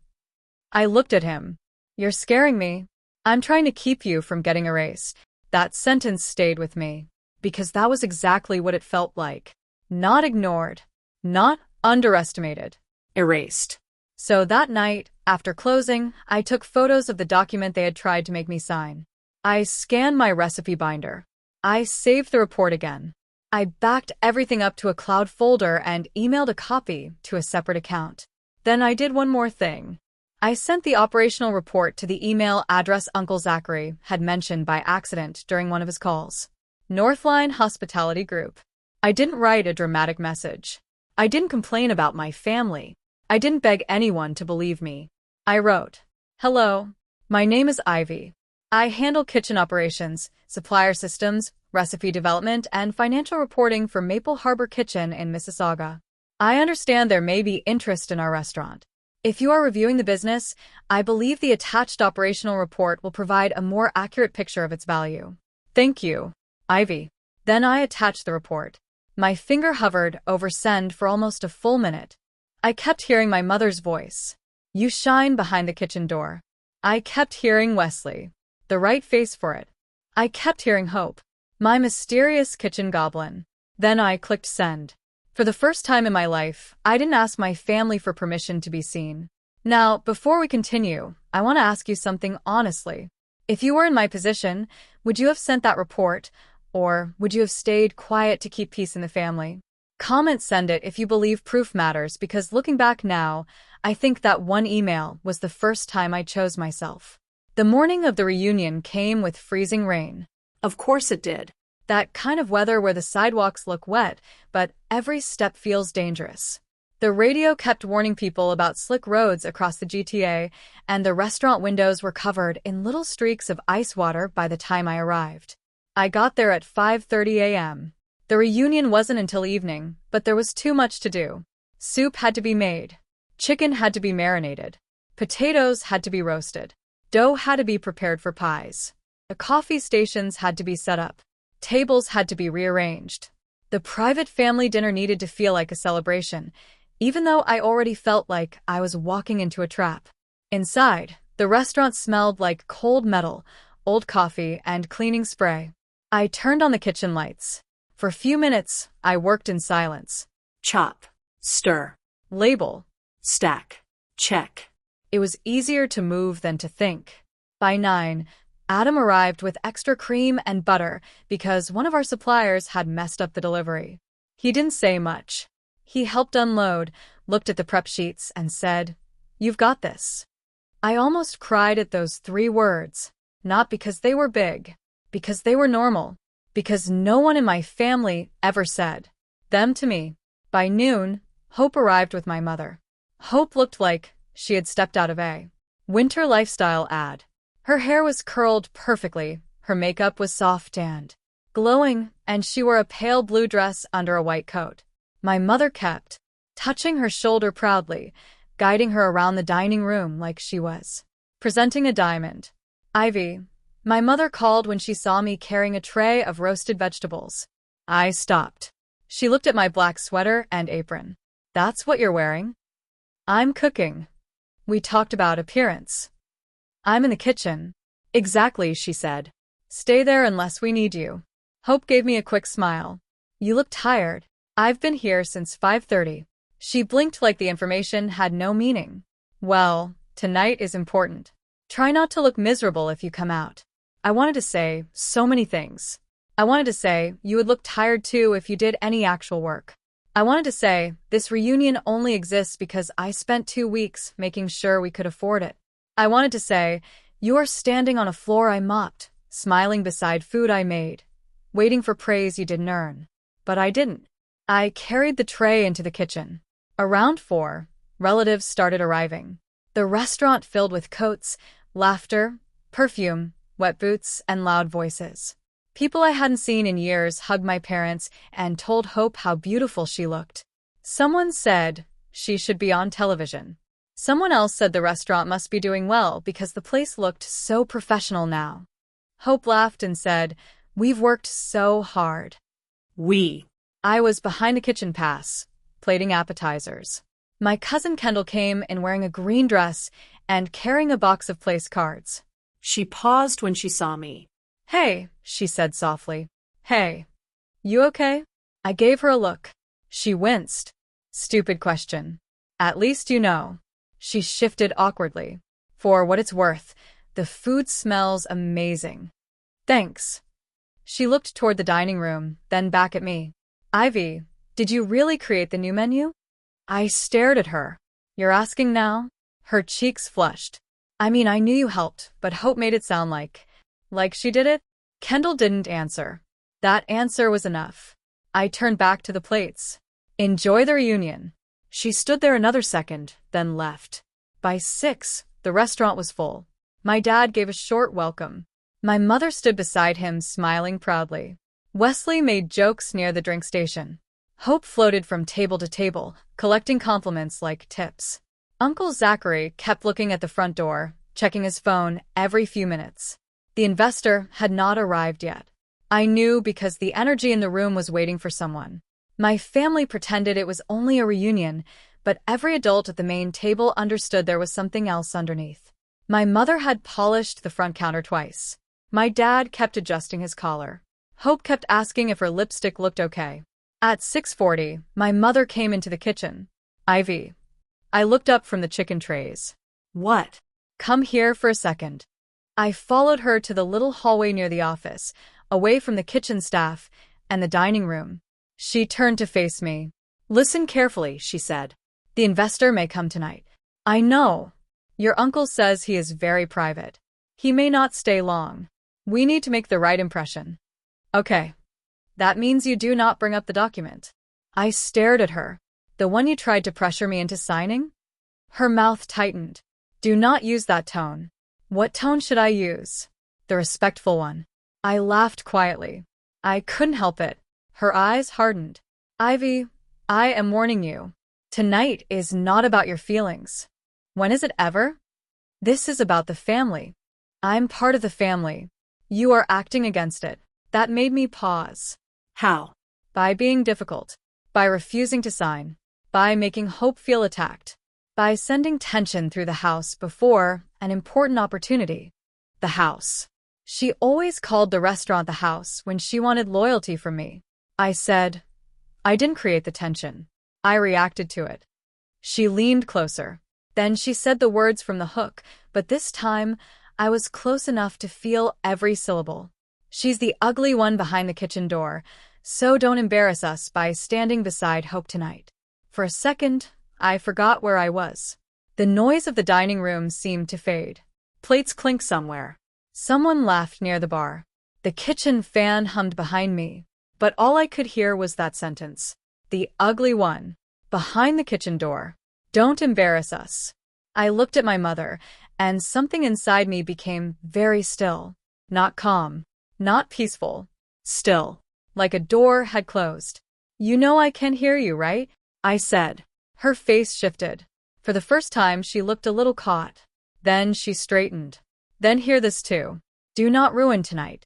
I looked at him. You're scaring me. I'm trying to keep you from getting erased. That sentence stayed with me, because that was exactly what it felt like. Not ignored. Not underestimated. Erased. So that night, after closing, I took photos of the document they had tried to make me sign. I scanned my recipe binder. I saved the report again. I backed everything up to a cloud folder and emailed a copy to a separate account. Then I did one more thing. I sent the operational report to the email address Uncle Zachary had mentioned by accident during one of his calls. Northline Hospitality Group. I didn't write a dramatic message. I didn't complain about my family. I didn't beg anyone to believe me. I wrote, Hello, my name is Ivy. I handle kitchen operations, supplier systems, recipe development, and financial reporting for Maple Harbor Kitchen in Mississauga. I understand there may be interest in our restaurant. If you are reviewing the business, I believe the attached operational report will provide a more accurate picture of its value. Thank you, Ivy. Then I attached the report. My finger hovered over send for almost a full minute. I kept hearing my mother's voice. You shine behind the kitchen door. I kept hearing Wesley. The right face for it. I kept hearing Hope. My mysterious kitchen goblin. Then I clicked send. For the first time in my life, I didn't ask my family for permission to be seen. Now, before we continue, I want to ask you something honestly. If you were in my position, would you have sent that report, or would you have stayed quiet to keep peace in the family? Comment send it if you believe proof matters, because looking back now, I think that one email was the first time I chose myself. The morning of the reunion came with freezing rain. Of course it did. That kind of weather where the sidewalks look wet, but every step feels dangerous. The radio kept warning people about slick roads across the GTA, and the restaurant windows were covered in little streaks of ice water by the time I arrived. I got there at 5:30 a.m. The reunion wasn't until evening, but there was too much to do. Soup had to be made. Chicken had to be marinated. Potatoes had to be roasted. Dough had to be prepared for pies. The coffee stations had to be set up. Tables had to be rearranged. The private family dinner needed to feel like a celebration, even though I already felt like I was walking into a trap. Inside, the restaurant smelled like cold metal, old coffee, and cleaning spray. I turned on the kitchen lights. For a few minutes, I worked in silence. Chop. Stir. Label. Stack. Check. It was easier to move than to think. By 9, Adam arrived with extra cream and butter because one of our suppliers had messed up the delivery. He didn't say much. He helped unload, looked at the prep sheets, and said, "You've got this." I almost cried at those 3 words, not because they were big, because they were normal, because no one in my family ever said them to me. By noon, Hope arrived with my mother. Hope looked like she had stepped out of a winter lifestyle ad. Her hair was curled perfectly, her makeup was soft and glowing, and she wore a pale blue dress under a white coat. My mother kept touching her shoulder proudly, guiding her around the dining room like she was presenting a diamond. "Ivy," my mother called when she saw me carrying a tray of roasted vegetables. I stopped. She looked at my black sweater and apron. "That's what you're wearing?" "I'm cooking." We talked about appearance. "I'm in the kitchen." "Exactly," she said. "Stay there unless we need you." Hope gave me a quick smile. "You look tired." "I've been here since 5:30. She blinked like the information had no meaning. "Well, tonight is important. Try not to look miserable if you come out." I wanted to say so many things. I wanted to say you would look tired too if you did any actual work. I wanted to say this reunion only exists because I spent 2 weeks making sure we could afford it. I wanted to say you are standing on a floor I mopped, smiling beside food I made, waiting for praise you didn't earn. But I didn't. I carried the tray into the kitchen. Around 4, relatives started arriving. The restaurant filled with coats, laughter, perfume, wet boots, and loud voices. People I hadn't seen in years hugged my parents and told Hope how beautiful she looked. Someone said she should be on television. Someone else said the restaurant must be doing well because the place looked so professional now. Hope laughed and said, "We've worked so hard." We. I was behind the kitchen pass, plating appetizers. My cousin Kendall came in wearing a green dress and carrying a box of place cards. She paused when she saw me. "Hey," she said softly. "Hey. You okay?" I gave her a look. She winced. "Stupid question. At least you know." She shifted awkwardly. "For what it's worth, the food smells amazing." "Thanks." She looked toward the dining room, then back at me. "Ivy, did you really create the new menu?" I stared at her. "You're asking now?" Her cheeks flushed. "I mean, I knew you helped, but Hope made it sound like she did it." Kendall didn't answer. That answer was enough. I turned back to the plates. "Enjoy the reunion." She stood there another second, then left. By 6, the restaurant was full. My dad gave a short welcome. My mother stood beside him, smiling proudly. Wesley made jokes near the drink station. Hope floated from table to table, collecting compliments like tips. Uncle Zachary kept looking at the front door, checking his phone every few minutes. The investor had not arrived yet. I knew because the energy in the room was waiting for someone. My family pretended it was only a reunion, but every adult at the main table understood there was something else underneath. My mother had polished the front counter twice. My dad kept adjusting his collar. Hope kept asking if her lipstick looked okay. At 6:40, my mother came into the kitchen. "Ivy." I looked up from the chicken trays. "What?" "Come here for a second." I followed her to the little hallway near the office, away from the kitchen staff and the dining room. She turned to face me. "Listen carefully," she said. "The investor may come tonight." "I know. Your uncle says he is very private. He may not stay long. We need to make the right impression." "Okay. That means you do not bring up the document." I stared at her. "The one you tried to pressure me into signing?" Her mouth tightened. "Do not use that tone." "What tone should I use?" "The respectful one." I laughed quietly. I couldn't help it. Her eyes hardened. Ivy, I am warning you. Tonight is not about your feelings. When is it ever? This is about the family. I'm part of the family. You are acting against it. That made me pause. How? By being difficult. By refusing to sign. By making Hope feel attacked. By sending tension through the house before an important opportunity. The house. She always called the restaurant the house when she wanted loyalty from me. I said, I didn't create the tension. I reacted to it. She leaned closer. Then she said the words from the hook, but this time I was close enough to feel every syllable. She's the ugly one behind the kitchen door, so don't embarrass us by standing beside Hope tonight. For a second, I forgot where I was. The noise of the dining room seemed to fade. Plates clink somewhere. Someone laughed near the bar. The kitchen fan hummed behind me, but all I could hear was that sentence. The ugly one. Behind the kitchen door. Don't embarrass us. I looked at my mother, and something inside me became very still. Not calm. Not peaceful. Still. Like a door had closed. You know I can hear you, right? I said. Her face shifted. For the first time, she looked a little caught. Then she straightened. Then hear this too. Do not ruin tonight.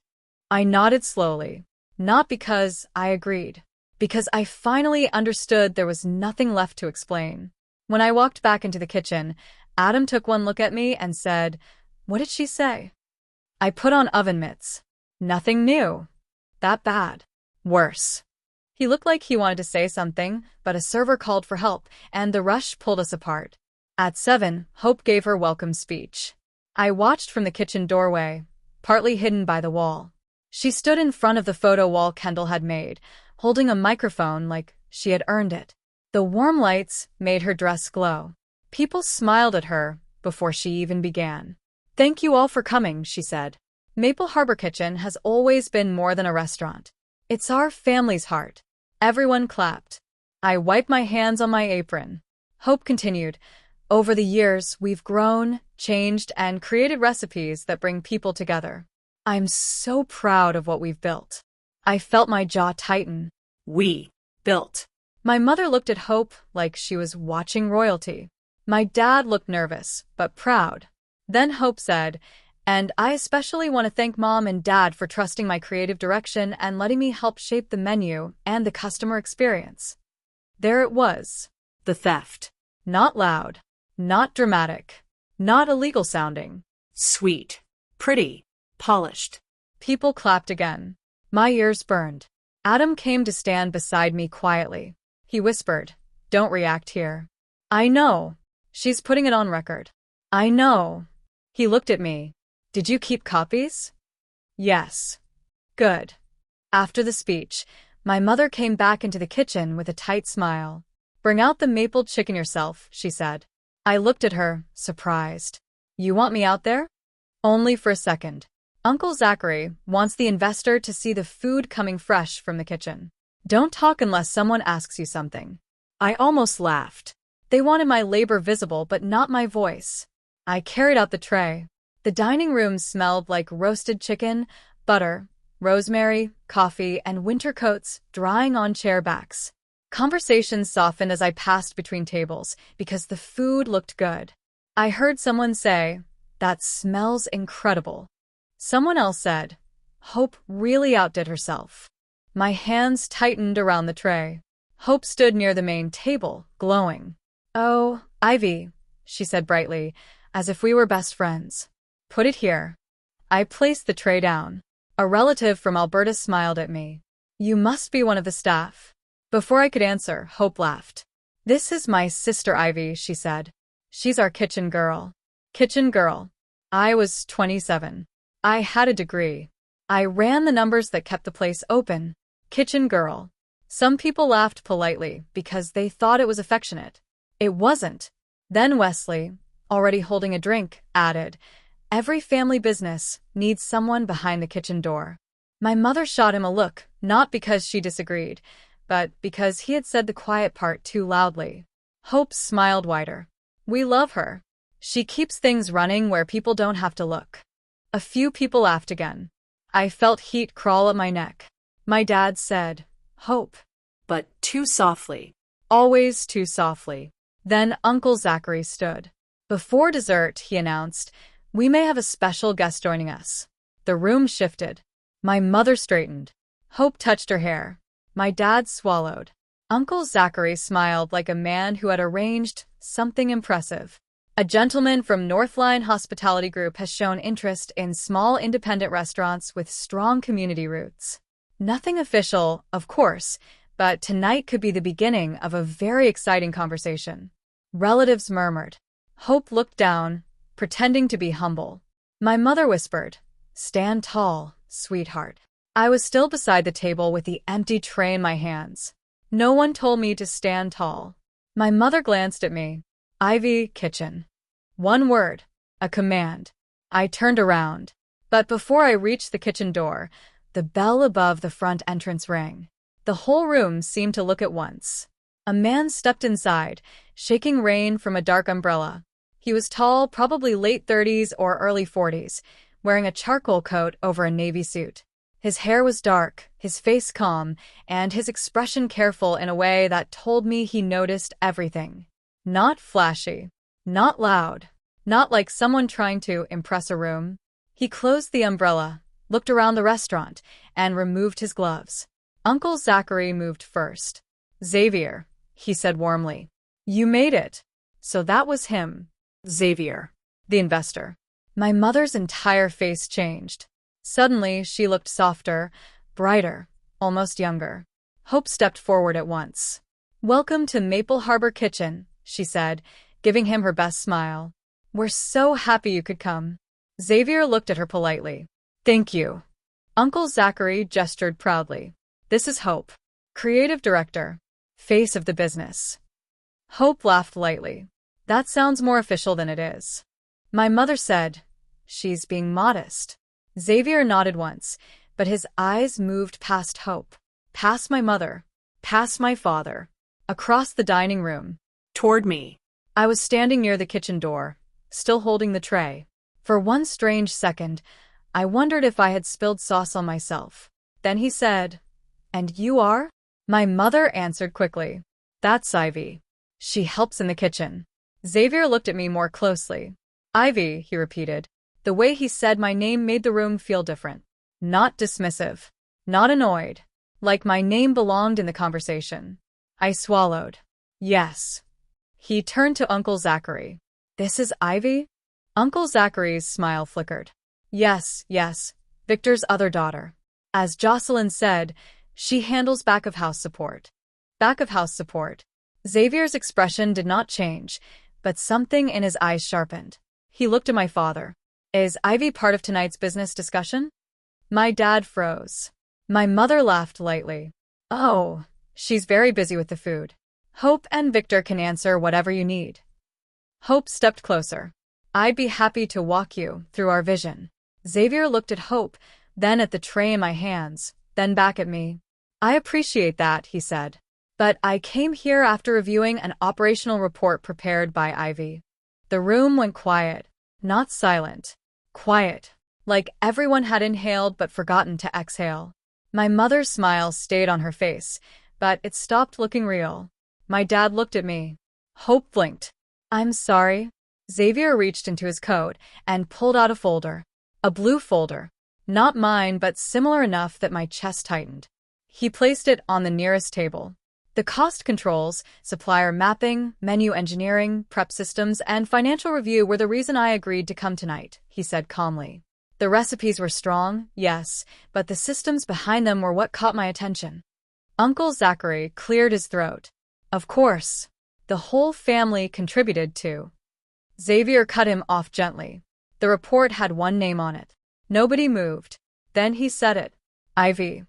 I nodded slowly. Not because I agreed. Because I finally understood there was nothing left to explain. When I walked back into the kitchen, Adam took one look at me and said, What did she say? I put on oven mitts. Nothing new. That bad. Worse. He looked like he wanted to say something, but a server called for help, and the rush pulled us apart. At 7, Hope gave her welcome speech. I watched from the kitchen doorway, partly hidden by the wall. She stood in front of the photo wall Kendall had made, holding a microphone like she had earned it. The warm lights made her dress glow. People smiled at her before she even began. Thank you all for coming, she said. Maple Harbor Kitchen has always been more than a restaurant. It's our family's heart. Everyone clapped. I wiped my hands on my apron. Hope continued. Over the years, we've grown, changed, and created recipes that bring people together. I'm so proud of what we've built. I felt my jaw tighten. We built. My mother looked at Hope like she was watching royalty. My dad looked nervous, but proud. Then Hope said, and I especially want to thank Mom and Dad for trusting my creative direction and letting me help shape the menu and the customer experience. There it was. The theft. Not loud. Not dramatic. Not illegal sounding. Sweet. Pretty. Polished. People clapped again. My ears burned. Adam came to stand beside me quietly. He whispered, Don't react here. I know. She's putting it on record. I know. He looked at me. Did you keep copies? Yes. Good. After the speech, my mother came back into the kitchen with a tight smile. Bring out the maple chicken yourself, she said. I looked at her, surprised. You want me out there? Only for a second. Uncle Zachary wants the investor to see the food coming fresh from the kitchen. Don't talk unless someone asks you something. I almost laughed. They wanted my labor visible but not my voice. I carried out the tray. The dining room smelled like roasted chicken, butter, rosemary, coffee, and winter coats drying on chair backs. Conversations softened as I passed between tables because the food looked good. I heard someone say, That smells incredible. Someone else said, Hope really outdid herself. My hands tightened around the tray. Hope stood near the main table, glowing. Oh, Ivy, she said brightly, as if we were best friends. Put it here. I placed the tray down. A relative from Alberta smiled at me. You must be one of the staff. Before I could answer, Hope laughed. This is my sister Ivy, she said. She's our kitchen girl. Kitchen girl. I was 27. I had a degree. I ran the numbers that kept the place open. Kitchen girl. Some people laughed politely because they thought it was affectionate. It wasn't. Then Wesley, already holding a drink, added, Every family business needs someone behind the kitchen door. My mother shot him a look, not because she disagreed, but because he had said the quiet part too loudly. Hope smiled wider. We love her. She keeps things running where people don't have to look. A few people laughed again. I felt heat crawl up my neck. My dad said, Hope. but too softly. Always too softly. Then Uncle Zachary stood. Before dessert, he announced, "We may have a special guest joining us." The room shifted. My mother straightened. Hope touched her hair. My dad swallowed. Uncle Zachary smiled like a man who had arranged something impressive. "A gentleman from Northline Hospitality Group has shown interest in small independent restaurants with strong community roots. Nothing official, of course, but tonight could be the beginning of a very exciting conversation." Relatives murmured. Hope looked down, pretending to be humble. My mother whispered, "Stand tall, sweetheart." I was still beside the table with the empty tray in my hands. No one told me to stand tall. My mother glanced at me. "Ivy, kitchen." One word, a command. I turned around. But before I reached the kitchen door, the bell above the front entrance rang. The whole room seemed to look at once. A man stepped inside, shaking rain from a dark umbrella. He was tall, probably late 30s or early 40s, wearing a charcoal coat over a navy suit. His hair was dark, his face calm, and his expression careful in a way that told me he noticed everything. Not flashy, not loud, not like someone trying to impress a room. He closed the umbrella, looked around the restaurant, and removed his gloves. Uncle Zachary moved first. "Xavier," he said warmly. "You made it." So that was him. Xavier. The investor. My mother's entire face changed. Suddenly, she looked softer, brighter, almost younger. Hope stepped forward at once. "Welcome to Maple Harbor Kitchen," she said, giving him her best smile. "We're so happy you could come." Xavier looked at her politely. "Thank you." Uncle Zachary gestured proudly. "This is Hope, creative director, face of the business." Hope laughed lightly. "That sounds more official than it is." My mother said, "She's being modest." Xavier nodded once, but his eyes moved past Hope, past my mother, past my father, across the dining room. Toward me. I was standing near the kitchen door, still holding the tray. For one strange second, I wondered if I had spilled sauce on myself. Then he said, "And you are?" My mother answered quickly, "That's Ivy. She helps in the kitchen." Xavier looked at me more closely. "Ivy," he repeated. The way he said my name made the room feel different. Not dismissive. Not annoyed. Like my name belonged in the conversation. I swallowed. "Yes." He turned to Uncle Zachary. "This is Ivy?" Uncle Zachary's smile flickered. "Yes, yes, Victor's other daughter. As Jocelyn said, she handles back-of-house support." Back-of-house support. Xavier's expression did not change, but something in his eyes sharpened. He looked at my father. "Is Ivy part of tonight's business discussion?" My dad froze. My mother laughed lightly. "Oh, she's very busy with the food. Hope and Victor can answer whatever you need." Hope stepped closer. "I'd be happy to walk you through our vision." Xavier looked at Hope, then at the tray in my hands, then back at me. "I appreciate that," he said. "But I came here after reviewing an operational report prepared by Ivy." The room went quiet. Not silent. Quiet. Like everyone had inhaled but forgotten to exhale. My mother's smile stayed on her face, but it stopped looking real. My dad looked at me. Hope blinked. "I'm sorry." Xavier reached into his coat and pulled out a folder. A blue folder. Not mine, but similar enough that my chest tightened. He placed it on the nearest table. "The cost controls, supplier mapping, menu engineering, prep systems, and financial review were the reason I agreed to come tonight," he said calmly. "The recipes were strong, yes, but the systems behind them were what caught my attention." Uncle Zachary cleared his throat. "Of course. The whole family contributed too." Xavier cut him off gently. The report had one name on it. Nobody moved. Then he said it. "Ivy."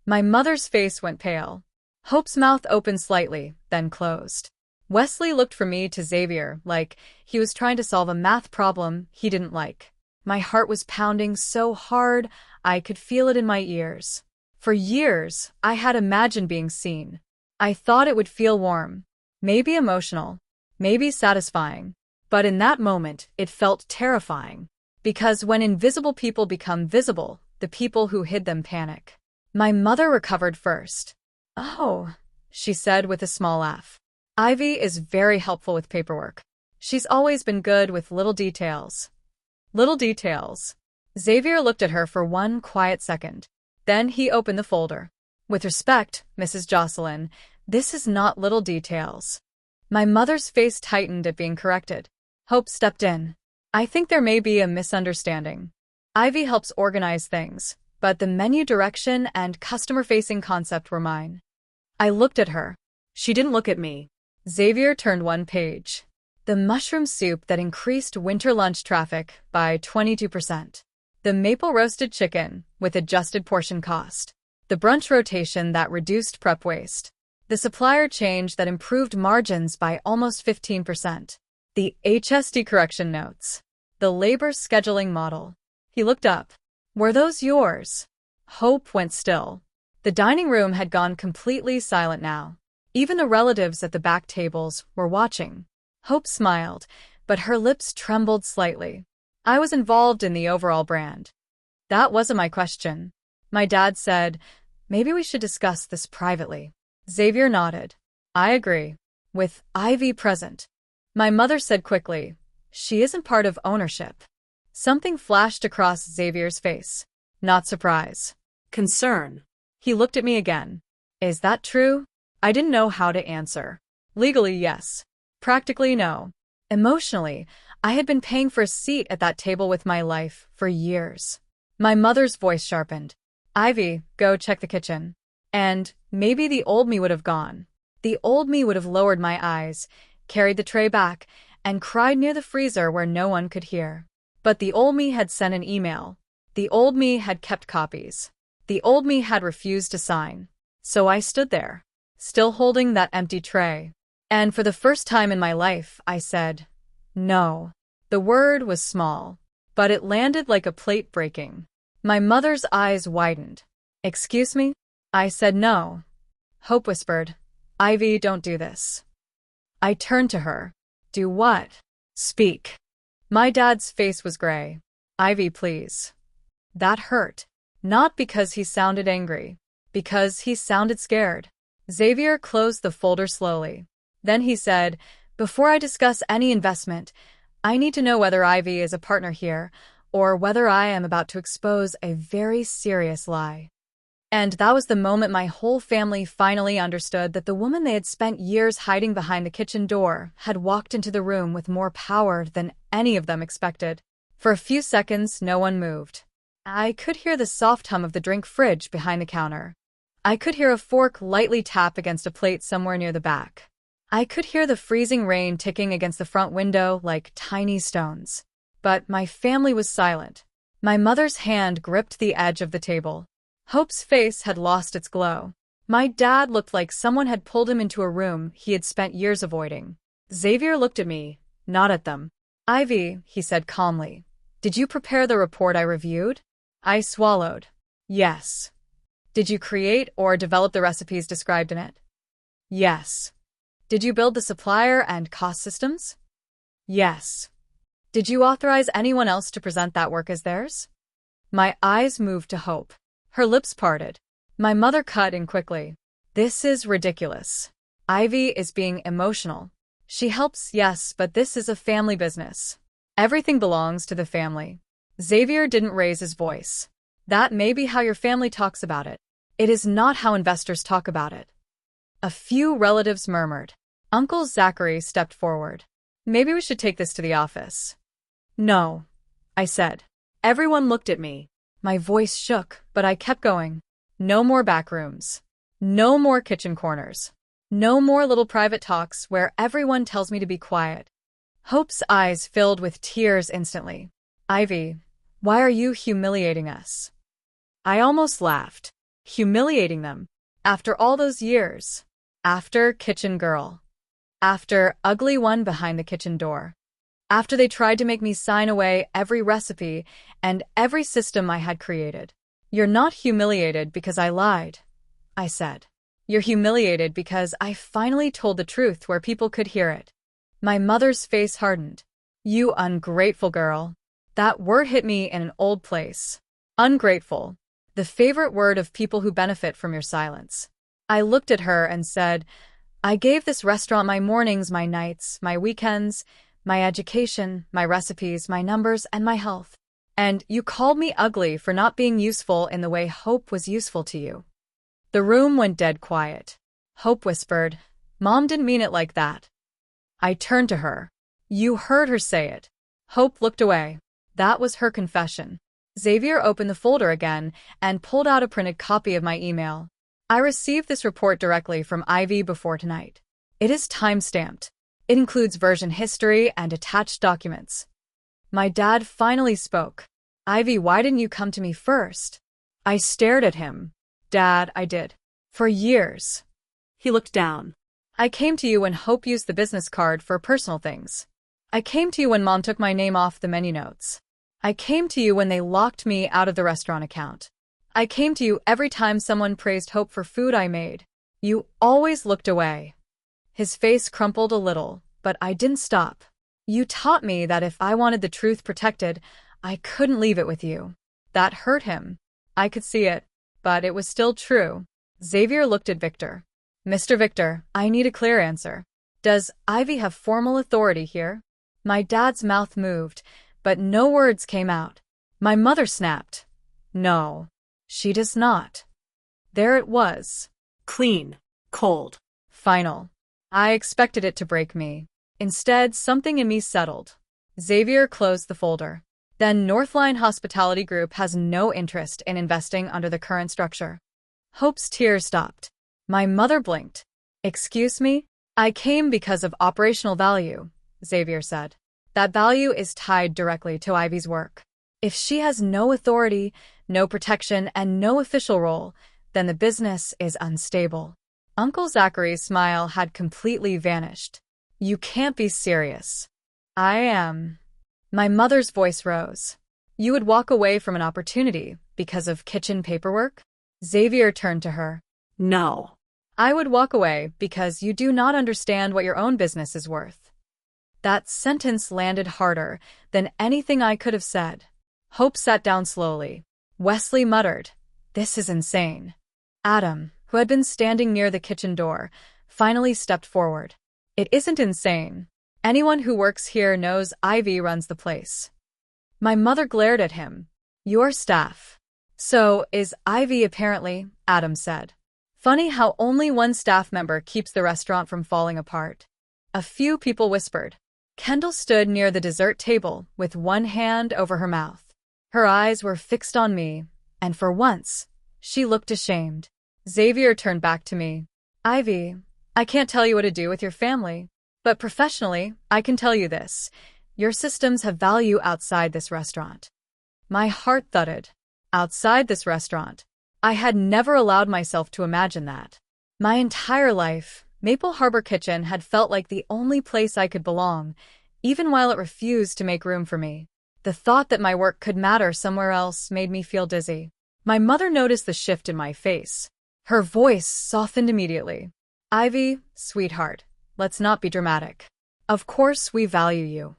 My mother's face went pale. Hope's mouth opened slightly, then closed. Wesley looked from me to Xavier like he was trying to solve a math problem he didn't like. My heart was pounding so hard I could feel it in my ears. For years, I had imagined being seen. I thought it would feel warm, maybe emotional, maybe satisfying. But in that moment, it felt terrifying. Because when invisible people become visible, the people who hid them panic. My mother recovered first. Oh, she said with a small laugh. Ivy is very helpful with paperwork. She's always been good with little details. Little details. Xavier looked at her for one quiet second. Then he opened the folder. With respect, Mrs. Jocelyn, this is not little details. My mother's face tightened at being corrected. Hope stepped in. I think there may be a misunderstanding. Ivy helps organize things, but the menu direction and customer-facing concept were mine. I looked at her. She didn't look at me. Xavier turned one page. The mushroom soup that increased winter lunch traffic by 22%. The maple roasted chicken with adjusted portion cost. The brunch rotation that reduced prep waste. The supplier change that improved margins by almost 15%. The HSD correction notes. The labor scheduling model. He looked up. Were those yours? Hope went still. The dining room had gone completely silent now. Even the relatives at the back tables were watching. Hope smiled, but her lips trembled slightly. I was involved in the overall brand. That wasn't my question. My dad said, maybe we should discuss this privately. Xavier nodded. I agree. With Ivy present. My mother said quickly, she isn't part of ownership. Something flashed across Xavier's face. Not surprise. Concern. He looked at me again. Is that true? I didn't know how to answer. Legally, yes. Practically, no. Emotionally, I had been paying for a seat at that table with my life for years. My mother's voice sharpened. Ivy, go check the kitchen. And maybe the old me would have gone. The old me would have lowered my eyes, carried the tray back, and cried near the freezer where no one could hear. But the old me had sent an email. The old me had kept copies. The old me had refused to sign. So I stood there, still holding that empty tray. And for the first time in my life, I said, no. The word was small, but it landed like a plate breaking. My mother's eyes widened. Excuse me? I said no. Hope whispered, Ivy, don't do this. I turned to her. Do what? Speak. My dad's face was gray. Ivy, please. That hurt. Not because he sounded angry. Because he sounded scared. Xavier closed the folder slowly. Then he said, before I discuss any investment, I need to know whether Ivy is a partner here, or whether I am about to expose a very serious lie. And that was the moment my whole family finally understood that the woman they had spent years hiding behind the kitchen door had walked into the room with more power than any of them expected. For a few seconds, no one moved. I could hear the soft hum of the drink fridge behind the counter. I could hear a fork lightly tap against a plate somewhere near the back. I could hear the freezing rain ticking against the front window like tiny stones. But my family was silent. My mother's hand gripped the edge of the table. Hope's face had lost its glow. My dad looked like someone had pulled him into a room he had spent years avoiding. Xavier looked at me, not at them. Ivy, he said calmly, did you prepare the report I reviewed? I swallowed. Yes. Did you create or develop the recipes described in it? Yes. Did you build the supplier and cost systems? Yes. Did you authorize anyone else to present that work as theirs? My eyes moved to Hope. Her lips parted. My mother cut in quickly. This is ridiculous. Ivy is being emotional. She helps, yes, but this is a family business. Everything belongs to the family. Xavier didn't raise his voice. That may be how your family talks about it. It is not how investors talk about it. A few relatives murmured. Uncle Zachary stepped forward. Maybe we should take this to the office. No, I said. Everyone looked at me. My voice shook, but I kept going. No more back rooms. No more kitchen corners. No more little private talks where everyone tells me to be quiet. Hope's eyes filled with tears instantly. Ivy, why are you humiliating us? I almost laughed. Humiliating them. After all those years. After Kitchen Girl. After Ugly One behind the kitchen door. After they tried to make me sign away every recipe and every system I had created. You're not humiliated because I lied, I said. You're humiliated because I finally told the truth where people could hear it. My mother's face hardened. You ungrateful girl. That word hit me in an old place. Ungrateful. The favorite word of people who benefit from your silence. I looked at her and said, I gave this restaurant my mornings, my nights, my weekends, my education, my recipes, my numbers, and my health. And you called me ugly for not being useful in the way Hope was useful to you. The room went dead quiet. Hope whispered, Mom didn't mean it like that. I turned to her. You heard her say it. Hope looked away. That was her confession. Xavier opened the folder again and pulled out a printed copy of my email. I received this report directly from Ivy before tonight. It is time-stamped. It includes version history and attached documents. My dad finally spoke. Ivy, why didn't you come to me first? I stared at him. Dad, I did. For years. He looked down. I came to you when Hope used the business card for personal things. I came to you when Mom took my name off the menu notes. I came to you when they locked me out of the restaurant account. I came to you every time someone praised Hope for food I made. You always looked away. His face crumpled a little, but I didn't stop. You taught me that if I wanted the truth protected, I couldn't leave it with you. That hurt him. I could see it, but it was still true. Xavier looked at Victor. Mr. Victor, I need a clear answer. Does Ivy have formal authority here? My dad's mouth moved, but no words came out. My mother snapped. No. She does not. There it was. Clean. Cold. Final. I expected it to break me. Instead, something in me settled. Xavier closed the folder. Then Northline Hospitality Group has no interest in investing under the current structure. Hope's tears stopped. My mother blinked. Excuse me? I came because of operational value, Xavier said. That value is tied directly to Ivy's work. If she has no authority, no protection, and no official role, then the business is unstable. Uncle Zachary's smile had completely vanished. You can't be serious. I am. My mother's voice rose. You would walk away from an opportunity because of kitchen paperwork? Xavier turned to her. No. I would walk away because you do not understand what your own business is worth. That sentence landed harder than anything I could have said. Hope sat down slowly. Wesley muttered, This is insane. Adam, who had been standing near the kitchen door, finally stepped forward. It isn't insane. Anyone who works here knows Ivy runs the place. My mother glared at him. Your staff. So is Ivy apparently, Adam said. Funny how only one staff member keeps the restaurant from falling apart. A few people whispered. Kendall stood near the dessert table with one hand over her mouth. Her eyes were fixed on me, and for once, she looked ashamed. Xavier turned back to me. Ivy, I can't tell you what to do with your family, but professionally, I can tell you this. Your systems have value outside this restaurant. My heart thudded. Outside this restaurant. I had never allowed myself to imagine that. My entire life, Maple Harbor Kitchen had felt like the only place I could belong, even while it refused to make room for me. The thought that my work could matter somewhere else made me feel dizzy. My mother noticed the shift in my face. Her voice softened immediately. Ivy, sweetheart, let's not be dramatic. Of course we value you.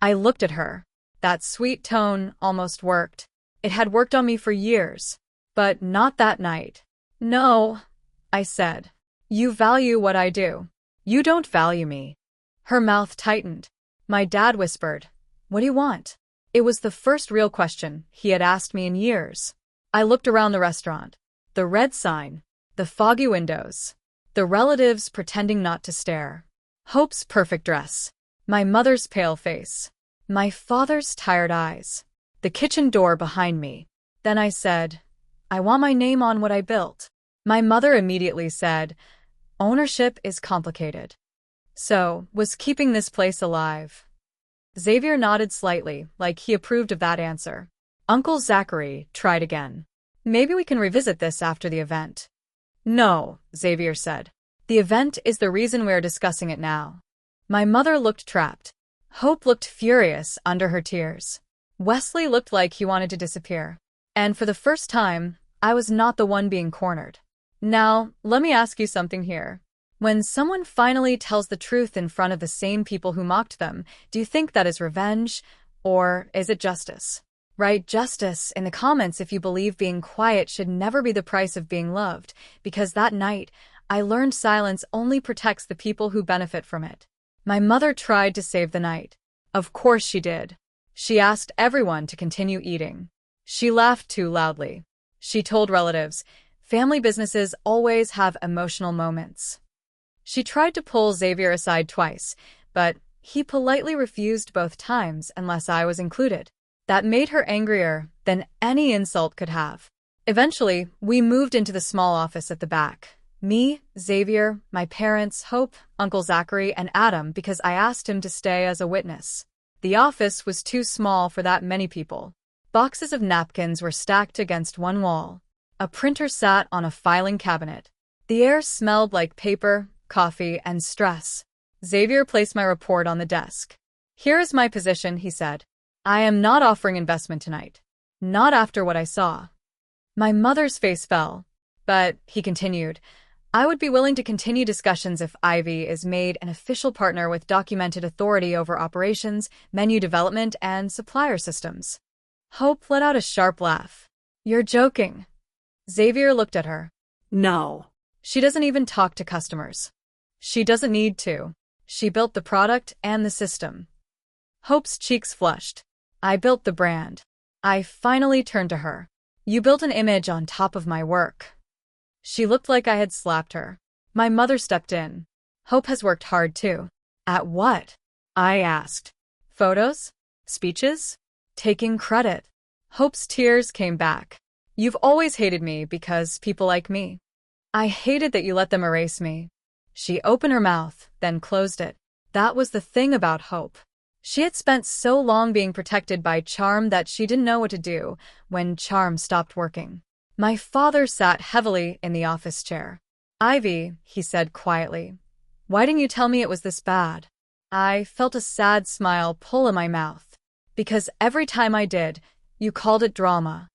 I looked at her. That sweet tone almost worked. It had worked on me for years. But not that night. No, I said. You value what I do. You don't value me. Her mouth tightened. My dad whispered, What do you want? It was the first real question he had asked me in years. I looked around the restaurant. The red sign, the foggy windows, the relatives pretending not to stare. Hope's perfect dress, my mother's pale face, my father's tired eyes, the kitchen door behind me. Then I said, I want my name on what I built. My mother immediately said, Ownership is complicated. So, was keeping this place alive. Xavier nodded slightly, like he approved of that answer. Uncle Zachary tried again. Maybe we can revisit this after the event. No, Xavier said. The event is the reason we are discussing it now. My mother looked trapped. Hope looked furious under her tears. Wesley looked like he wanted to disappear. And for the first time, I was not the one being cornered. Now, let me ask you something here. When someone finally tells the truth in front of the same people who mocked them, do you think that is revenge, or is it justice? Write justice in the comments if you believe being quiet should never be the price of being loved, because that night, I learned silence only protects the people who benefit from it. My mother tried to save the night. Of course she did. She asked everyone to continue eating. She laughed too loudly. She told relatives, family businesses always have emotional moments. She tried to pull Xavier aside twice, but he politely refused both times unless I was included. That made her angrier than any insult could have. Eventually, we moved into the small office at the back. Me, Xavier, my parents, Hope, Uncle Zachary, and Adam, because I asked him to stay as a witness. The office was too small for that many people. Boxes of napkins were stacked against one wall. A printer sat on a filing cabinet. The air smelled like paper, coffee, and stress. Xavier placed my report on the desk. "Here is my position," he said. "I am not offering investment tonight. Not after what I saw." My mother's face fell. "But," he continued, "I would be willing to continue discussions if Ivy is made an official partner with documented authority over operations, menu development, and supplier systems." Hope let out a sharp laugh. "You're joking." Xavier looked at her. No. "She doesn't even talk to customers. She doesn't need to. She built the product and the system." Hope's cheeks flushed. "I built the brand." I finally turned to her. "You built an image on top of my work." She looked like I had slapped her. My mother stepped in. "Hope has worked hard too." "At what?" I asked. "Photos? Speeches? Taking credit." Hope's tears came back. "You've always hated me because people like me. I hated that you let them erase me." She opened her mouth, then closed it. That was the thing about Hope. She had spent so long being protected by charm that she didn't know what to do when charm stopped working. My father sat heavily in the office chair. "Ivy," he said quietly, "why didn't you tell me it was this bad?" I felt a sad smile pull in my mouth. "Because every time I did, you called it drama."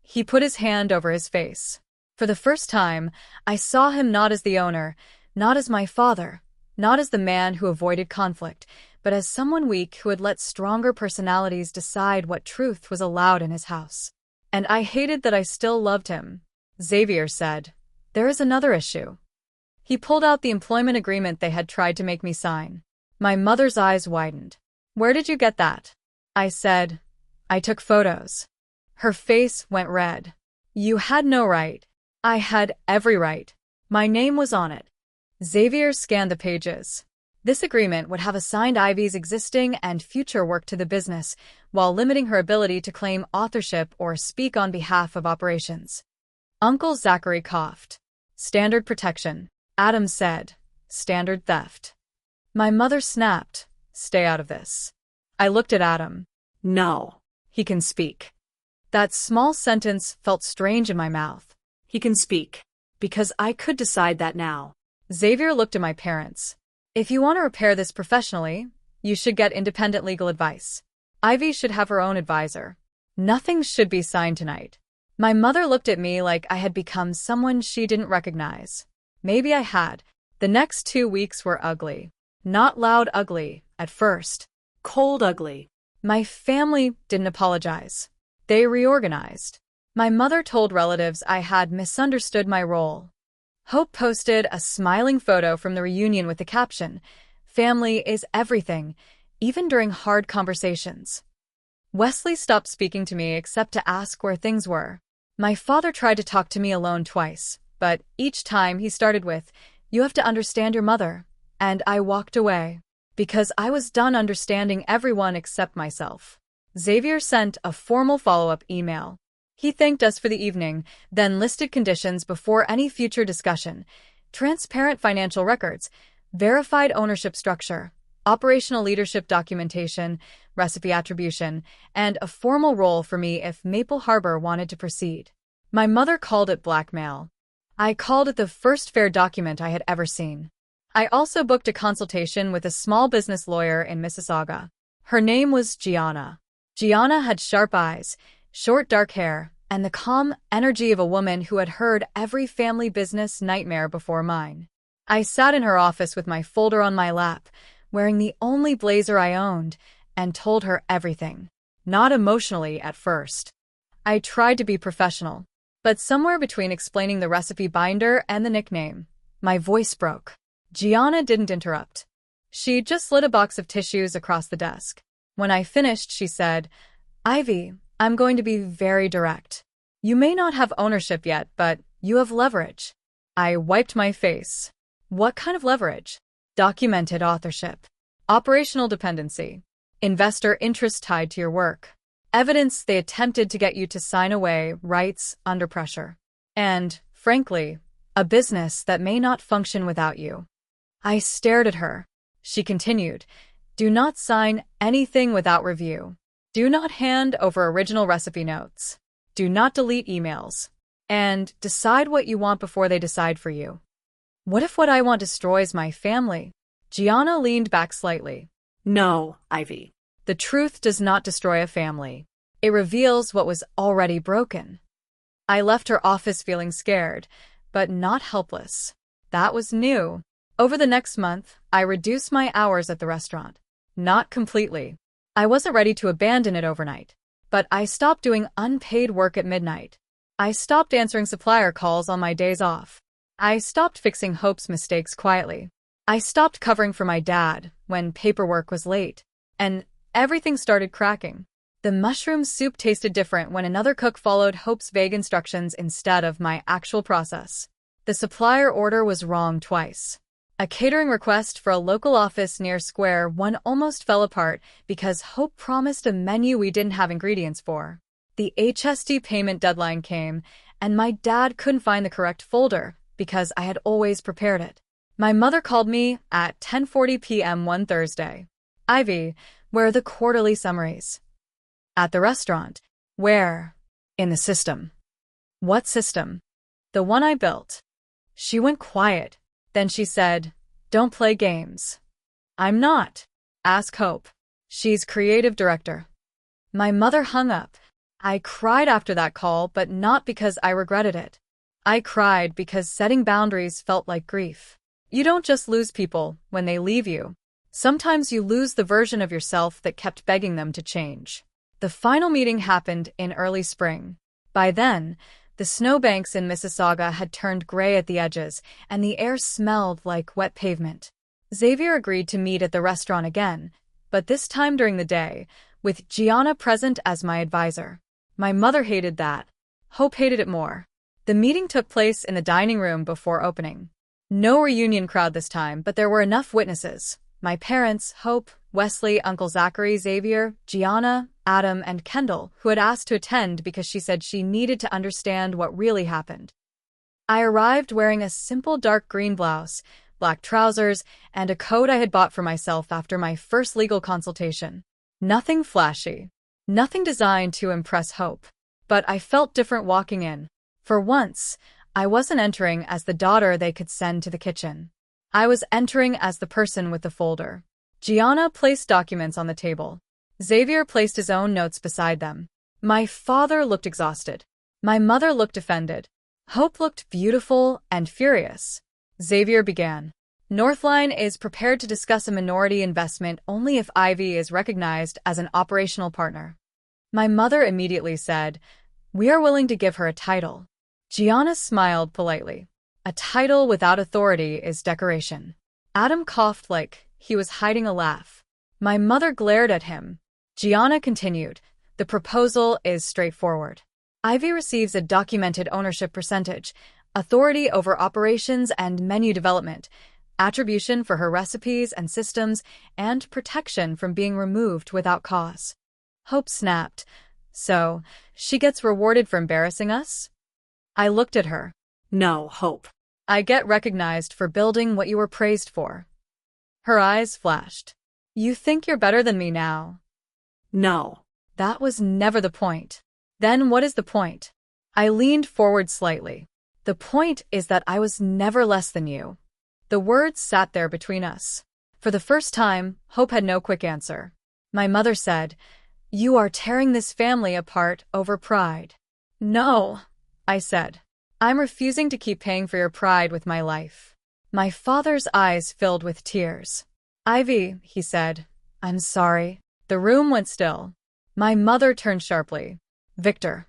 He put his hand over his face. For the first time, I saw him not as the owner, not as my father, not as the man who avoided conflict, but as someone weak who had let stronger personalities decide what truth was allowed in his house. And I hated that I still loved him. Xavier said, "There is another issue." He pulled out the employment agreement they had tried to make me sign. My mother's eyes widened. "Where did you get that?" I said, "I took photos." Her face went red. "You had no right." I had every right. My name was on it. Xavier scanned the pages. This agreement would have assigned Ivy's existing and future work to the business, while limiting her ability to claim authorship or speak on behalf of operations. Uncle Zachary coughed. "Standard protection." Adam said, "Standard theft." My mother snapped, "Stay out of this." I looked at Adam. No. "He can speak." That small sentence felt strange in my mouth. He can speak. Because I could decide that now. Xavier looked at my parents. "If you want to repair this professionally, you should get independent legal advice. Ivy should have her own advisor. Nothing should be signed tonight." My mother looked at me like I had become someone she didn't recognize. Maybe I had. The next 2 weeks were ugly. Not loud ugly, at first. Cold ugly. My family didn't apologize. They reorganized. My mother told relatives I had misunderstood my role. Hope posted a smiling photo from the reunion with the caption, "Family is everything, even during hard conversations." Wesley stopped speaking to me except to ask where things were. My father tried to talk to me alone twice, but each time he started with, "You have to understand your mother," and I walked away, because I was done understanding everyone except myself. Xavier sent a formal follow-up email. He thanked us for the evening, then listed conditions before any future discussion: transparent financial records, verified ownership structure, operational leadership documentation, recipe attribution, and a formal role for me if Maple Harbor wanted to proceed. My mother called it blackmail. I called it the first fair document I had ever seen. I also booked a consultation with a small business lawyer in Mississauga. Her name was Gianna. Gianna had sharp eyes, short dark hair, and the calm energy of a woman who had heard every family business nightmare before mine. I sat in her office with my folder on my lap, wearing the only blazer I owned, and told her everything. Not emotionally at first. I tried to be professional. But somewhere between explaining the recipe binder and the nickname, my voice broke. Gianna didn't interrupt. She just slid a box of tissues across the desk. When I finished, she said, "Ivy, I'm going to be very direct. You may not have ownership yet, but you have leverage." I wiped my face. What kind of leverage? Documented authorship. Operational dependency. Investor interest tied to your work. Evidence they attempted to get you to sign away rights under pressure. And, frankly, a business that may not function without you. I stared at her. She continued, "Do not sign anything without review. Do not hand over original recipe notes. Do not delete emails. And decide what you want before they decide for you." What if what I want destroys my family? Gianna leaned back slightly. No, Ivy. The truth does not destroy a family. It reveals what was already broken. I left her office feeling scared, but not helpless. That was new. Over the next month, I reduced my hours at the restaurant. Not completely. I wasn't ready to abandon it overnight. But I stopped doing unpaid work at midnight. I stopped answering supplier calls on my days off. I stopped fixing Hope's mistakes quietly. I stopped covering for my dad when paperwork was late. And everything started cracking. The mushroom soup tasted different when another cook followed Hope's vague instructions instead of my actual process. The supplier order was wrong twice. A catering request for a local office near Square One almost fell apart because Hope promised a menu we didn't have ingredients for. The HST payment deadline came, and my dad couldn't find the correct folder because I had always prepared it. My mother called me at 10:40 p.m. one Thursday. "Ivy, where are the quarterly summaries?" "At the restaurant." "Where?" "In the system." "What system?" "The one I built." She went quiet. Then she said, "Don't play games." "I'm not." "Ask Hope. She's creative director." My mother hung up. I cried after that call, but not because I regretted it. I cried because setting boundaries felt like grief. You don't just lose people when they leave you. Sometimes you lose the version of yourself that kept begging them to change. The final meeting happened in early spring. By then, the snowbanks in Mississauga had turned gray at the edges, and the air smelled like wet pavement. Xavier agreed to meet at the restaurant again, but this time during the day, with Gianna present as my advisor. My mother hated that. Hope hated it more. The meeting took place in the dining room before opening. No reunion crowd this time, but there were enough witnesses. My parents, Hope, Wesley, Uncle Zachary, Xavier, Gianna, Adam, and Kendall, who had asked to attend because she said she needed to understand what really happened. I arrived wearing a simple dark green blouse, black trousers, and a coat I had bought for myself after my first legal consultation. Nothing flashy. Nothing designed to impress Hope. But I felt different walking in. For once, I wasn't entering as the daughter they could send to the kitchen. I was entering as the person with the folder. Gianna placed documents on the table. Xavier placed his own notes beside them. My father looked exhausted. My mother looked offended. Hope looked beautiful and furious. Xavier began. Northline is prepared to discuss a minority investment only if Ivy is recognized as an operational partner. My mother immediately said, "We are willing to give her a title." Gianna smiled politely. A title without authority is decoration. Adam coughed like he was hiding a laugh. My mother glared at him. Gianna continued, "The proposal is straightforward. Ivy receives a documented ownership percentage, authority over operations and menu development, attribution for her recipes and systems, and protection from being removed without cause." Hope snapped. "So, she gets rewarded for embarrassing us?" I looked at her. No, Hope. "I get recognized for building what you were praised for." Her eyes flashed. "You think you're better than me now?" No. That was never the point. Then what is the point? I leaned forward slightly. The point is that I was never less than you. The words sat there between us. For the first time, Hope had no quick answer. My mother said, "You are tearing this family apart over pride." "No," I said. "I'm refusing to keep paying for your pride with my life." My father's eyes filled with tears. "Ivy," he said, "I'm sorry." The room went still. My mother turned sharply. Victor.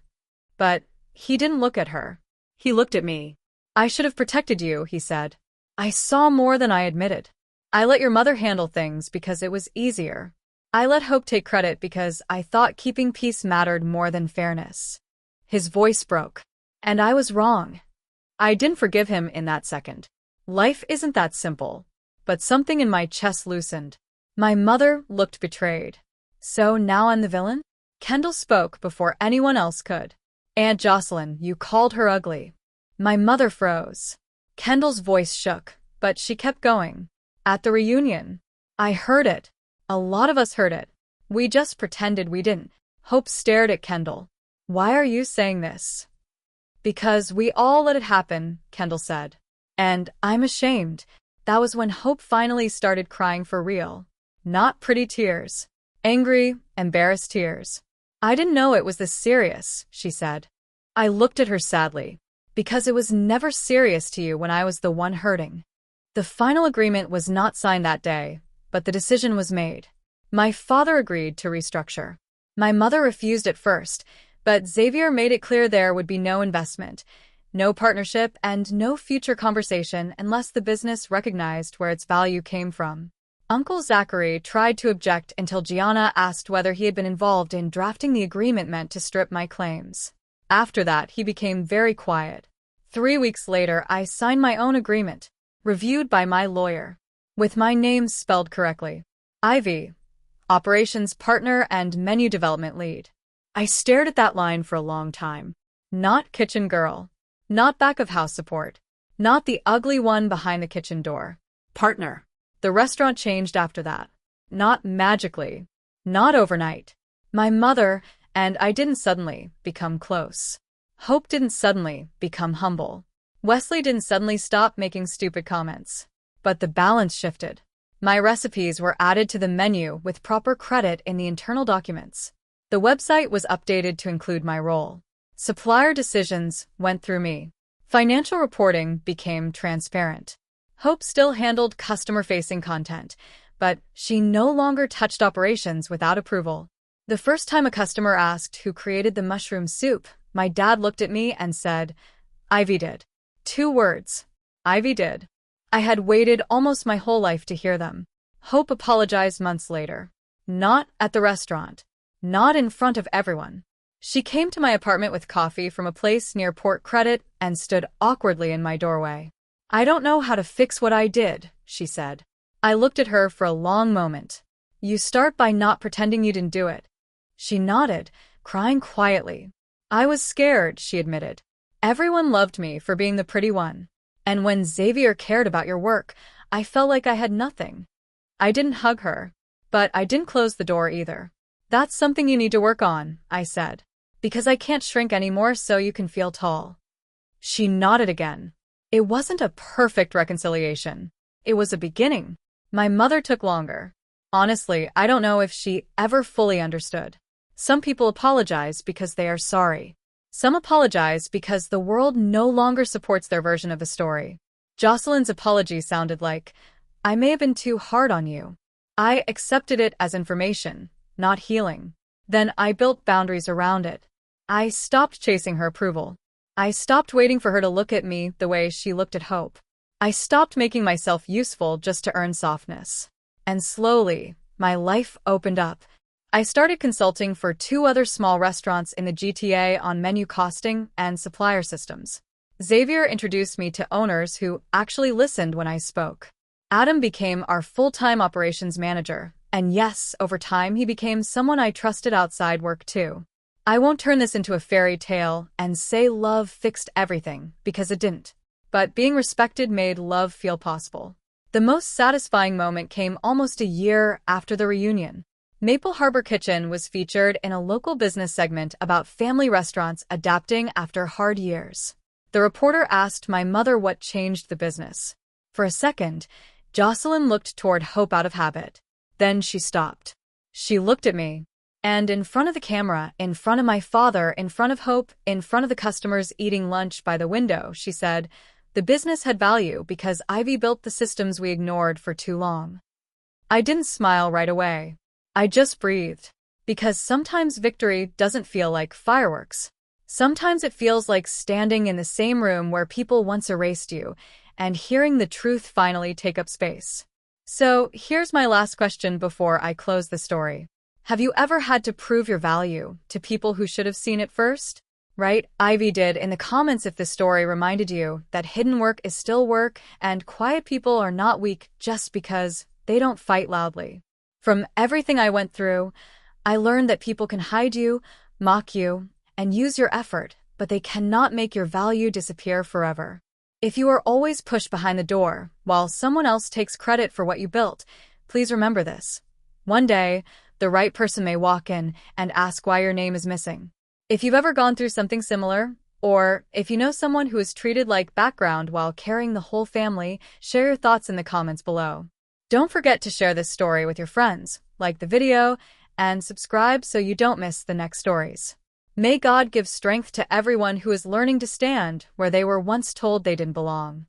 But he didn't look at her. He looked at me. I should have protected you, he said. I saw more than I admitted. I let your mother handle things because it was easier. I let Hope take credit because I thought keeping peace mattered more than fairness. His voice broke. And I was wrong. I didn't forgive him in that second. Life isn't that simple. But something in my chest loosened. My mother looked betrayed. So now I'm the villain? Kendall spoke before anyone else could. Aunt Jocelyn, you called her ugly. My mother froze. Kendall's voice shook, but she kept going. At the reunion. I heard it. A lot of us heard it. We just pretended we didn't. Hope stared at Kendall. Why are you saying this? Because we all let it happen, Kendall said. And I'm ashamed. That was when Hope finally started crying for real. Not pretty tears. Angry, embarrassed tears. I didn't know it was this serious, she said. I looked at her sadly. Because it was never serious to you when I was the one hurting. The final agreement was not signed that day, but the decision was made. My father agreed to restructure. My mother refused at first, but Xavier made it clear there would be no investment, no partnership, and no future conversation unless the business recognized where its value came from. Uncle Zachary tried to object until Gianna asked whether he had been involved in drafting the agreement meant to strip my claims. After that, he became very quiet. 3 weeks later, I signed my own agreement, reviewed by my lawyer, with my name spelled correctly. Ivy, operations partner and menu development lead. I stared at that line for a long time. Not kitchen girl. Not back of house support. Not the ugly one behind the kitchen door. Partner. The restaurant changed after that. Not magically. Not overnight. My mother and I didn't suddenly become close. Hope didn't suddenly become humble. Wesley didn't suddenly stop making stupid comments. But the balance shifted. My recipes were added to the menu with proper credit in the internal documents. The website was updated to include my role. Supplier decisions went through me. Financial reporting became transparent. Hope still handled customer-facing content, but she no longer touched operations without approval. The first time a customer asked who created the mushroom soup, my dad looked at me and said, Ivy did. 2 words. Ivy did. I had waited almost my whole life to hear them. Hope apologized months later. Not at the restaurant. Not in front of everyone. She came to my apartment with coffee from a place near Port Credit and stood awkwardly in my doorway. I don't know how to fix what I did, she said. I looked at her for a long moment. You start by not pretending you didn't do it. She nodded, crying quietly. I was scared, she admitted. Everyone loved me for being the pretty one. And when Xavier cared about your work, I felt like I had nothing. I didn't hug her. But I didn't close the door either. That's something you need to work on, I said. Because I can't shrink anymore so you can feel tall. She nodded again. It wasn't a perfect reconciliation. It was a beginning. My mother took longer. Honestly, I don't know if she ever fully understood. Some people apologize because they are sorry. Some apologize because the world no longer supports their version of the story. Jocelyn's apology sounded like, I may have been too hard on you. I accepted it as information, not healing. Then I built boundaries around it. I stopped chasing her approval. I stopped waiting for her to look at me the way she looked at Hope. I stopped making myself useful just to earn softness. And slowly, my life opened up. I started consulting for 2 other small restaurants in the GTA on menu costing and supplier systems. Xavier introduced me to owners who actually listened when I spoke. Adam became our full-time operations manager, and yes, over time he became someone I trusted outside work too. I won't turn this into a fairy tale and say love fixed everything, because it didn't. But being respected made love feel possible. The most satisfying moment came almost a year after the reunion. Maple Harbor Kitchen was featured in a local business segment about family restaurants adapting after hard years. The reporter asked my mother what changed the business. For a second, Jocelyn looked toward Hope out of habit. Then she stopped. She looked at me. And in front of the camera, in front of my father, in front of Hope, in front of the customers eating lunch by the window, she said, the business had value because Ivy built the systems we ignored for too long. I didn't smile right away. I just breathed. Because sometimes victory doesn't feel like fireworks. Sometimes it feels like standing in the same room where people once erased you and hearing the truth finally take up space. So, here's my last question before I close the story. Have you ever had to prove your value to people who should have seen it first? Write Ivy did in the comments if the story reminded you that hidden work is still work and quiet people are not weak just because they don't fight loudly. From everything I went through, I learned that people can hide you, mock you, and use your effort, but they cannot make your value disappear forever. If you are always pushed behind the door while someone else takes credit for what you built, please remember this. One day, the right person may walk in and ask why your name is missing. If you've ever gone through something similar, or if you know someone who is treated like background while carrying the whole family, share your thoughts in the comments below. Don't forget to share this story with your friends, like the video, and subscribe so you don't miss the next stories. May God give strength to everyone who is learning to stand where they were once told they didn't belong.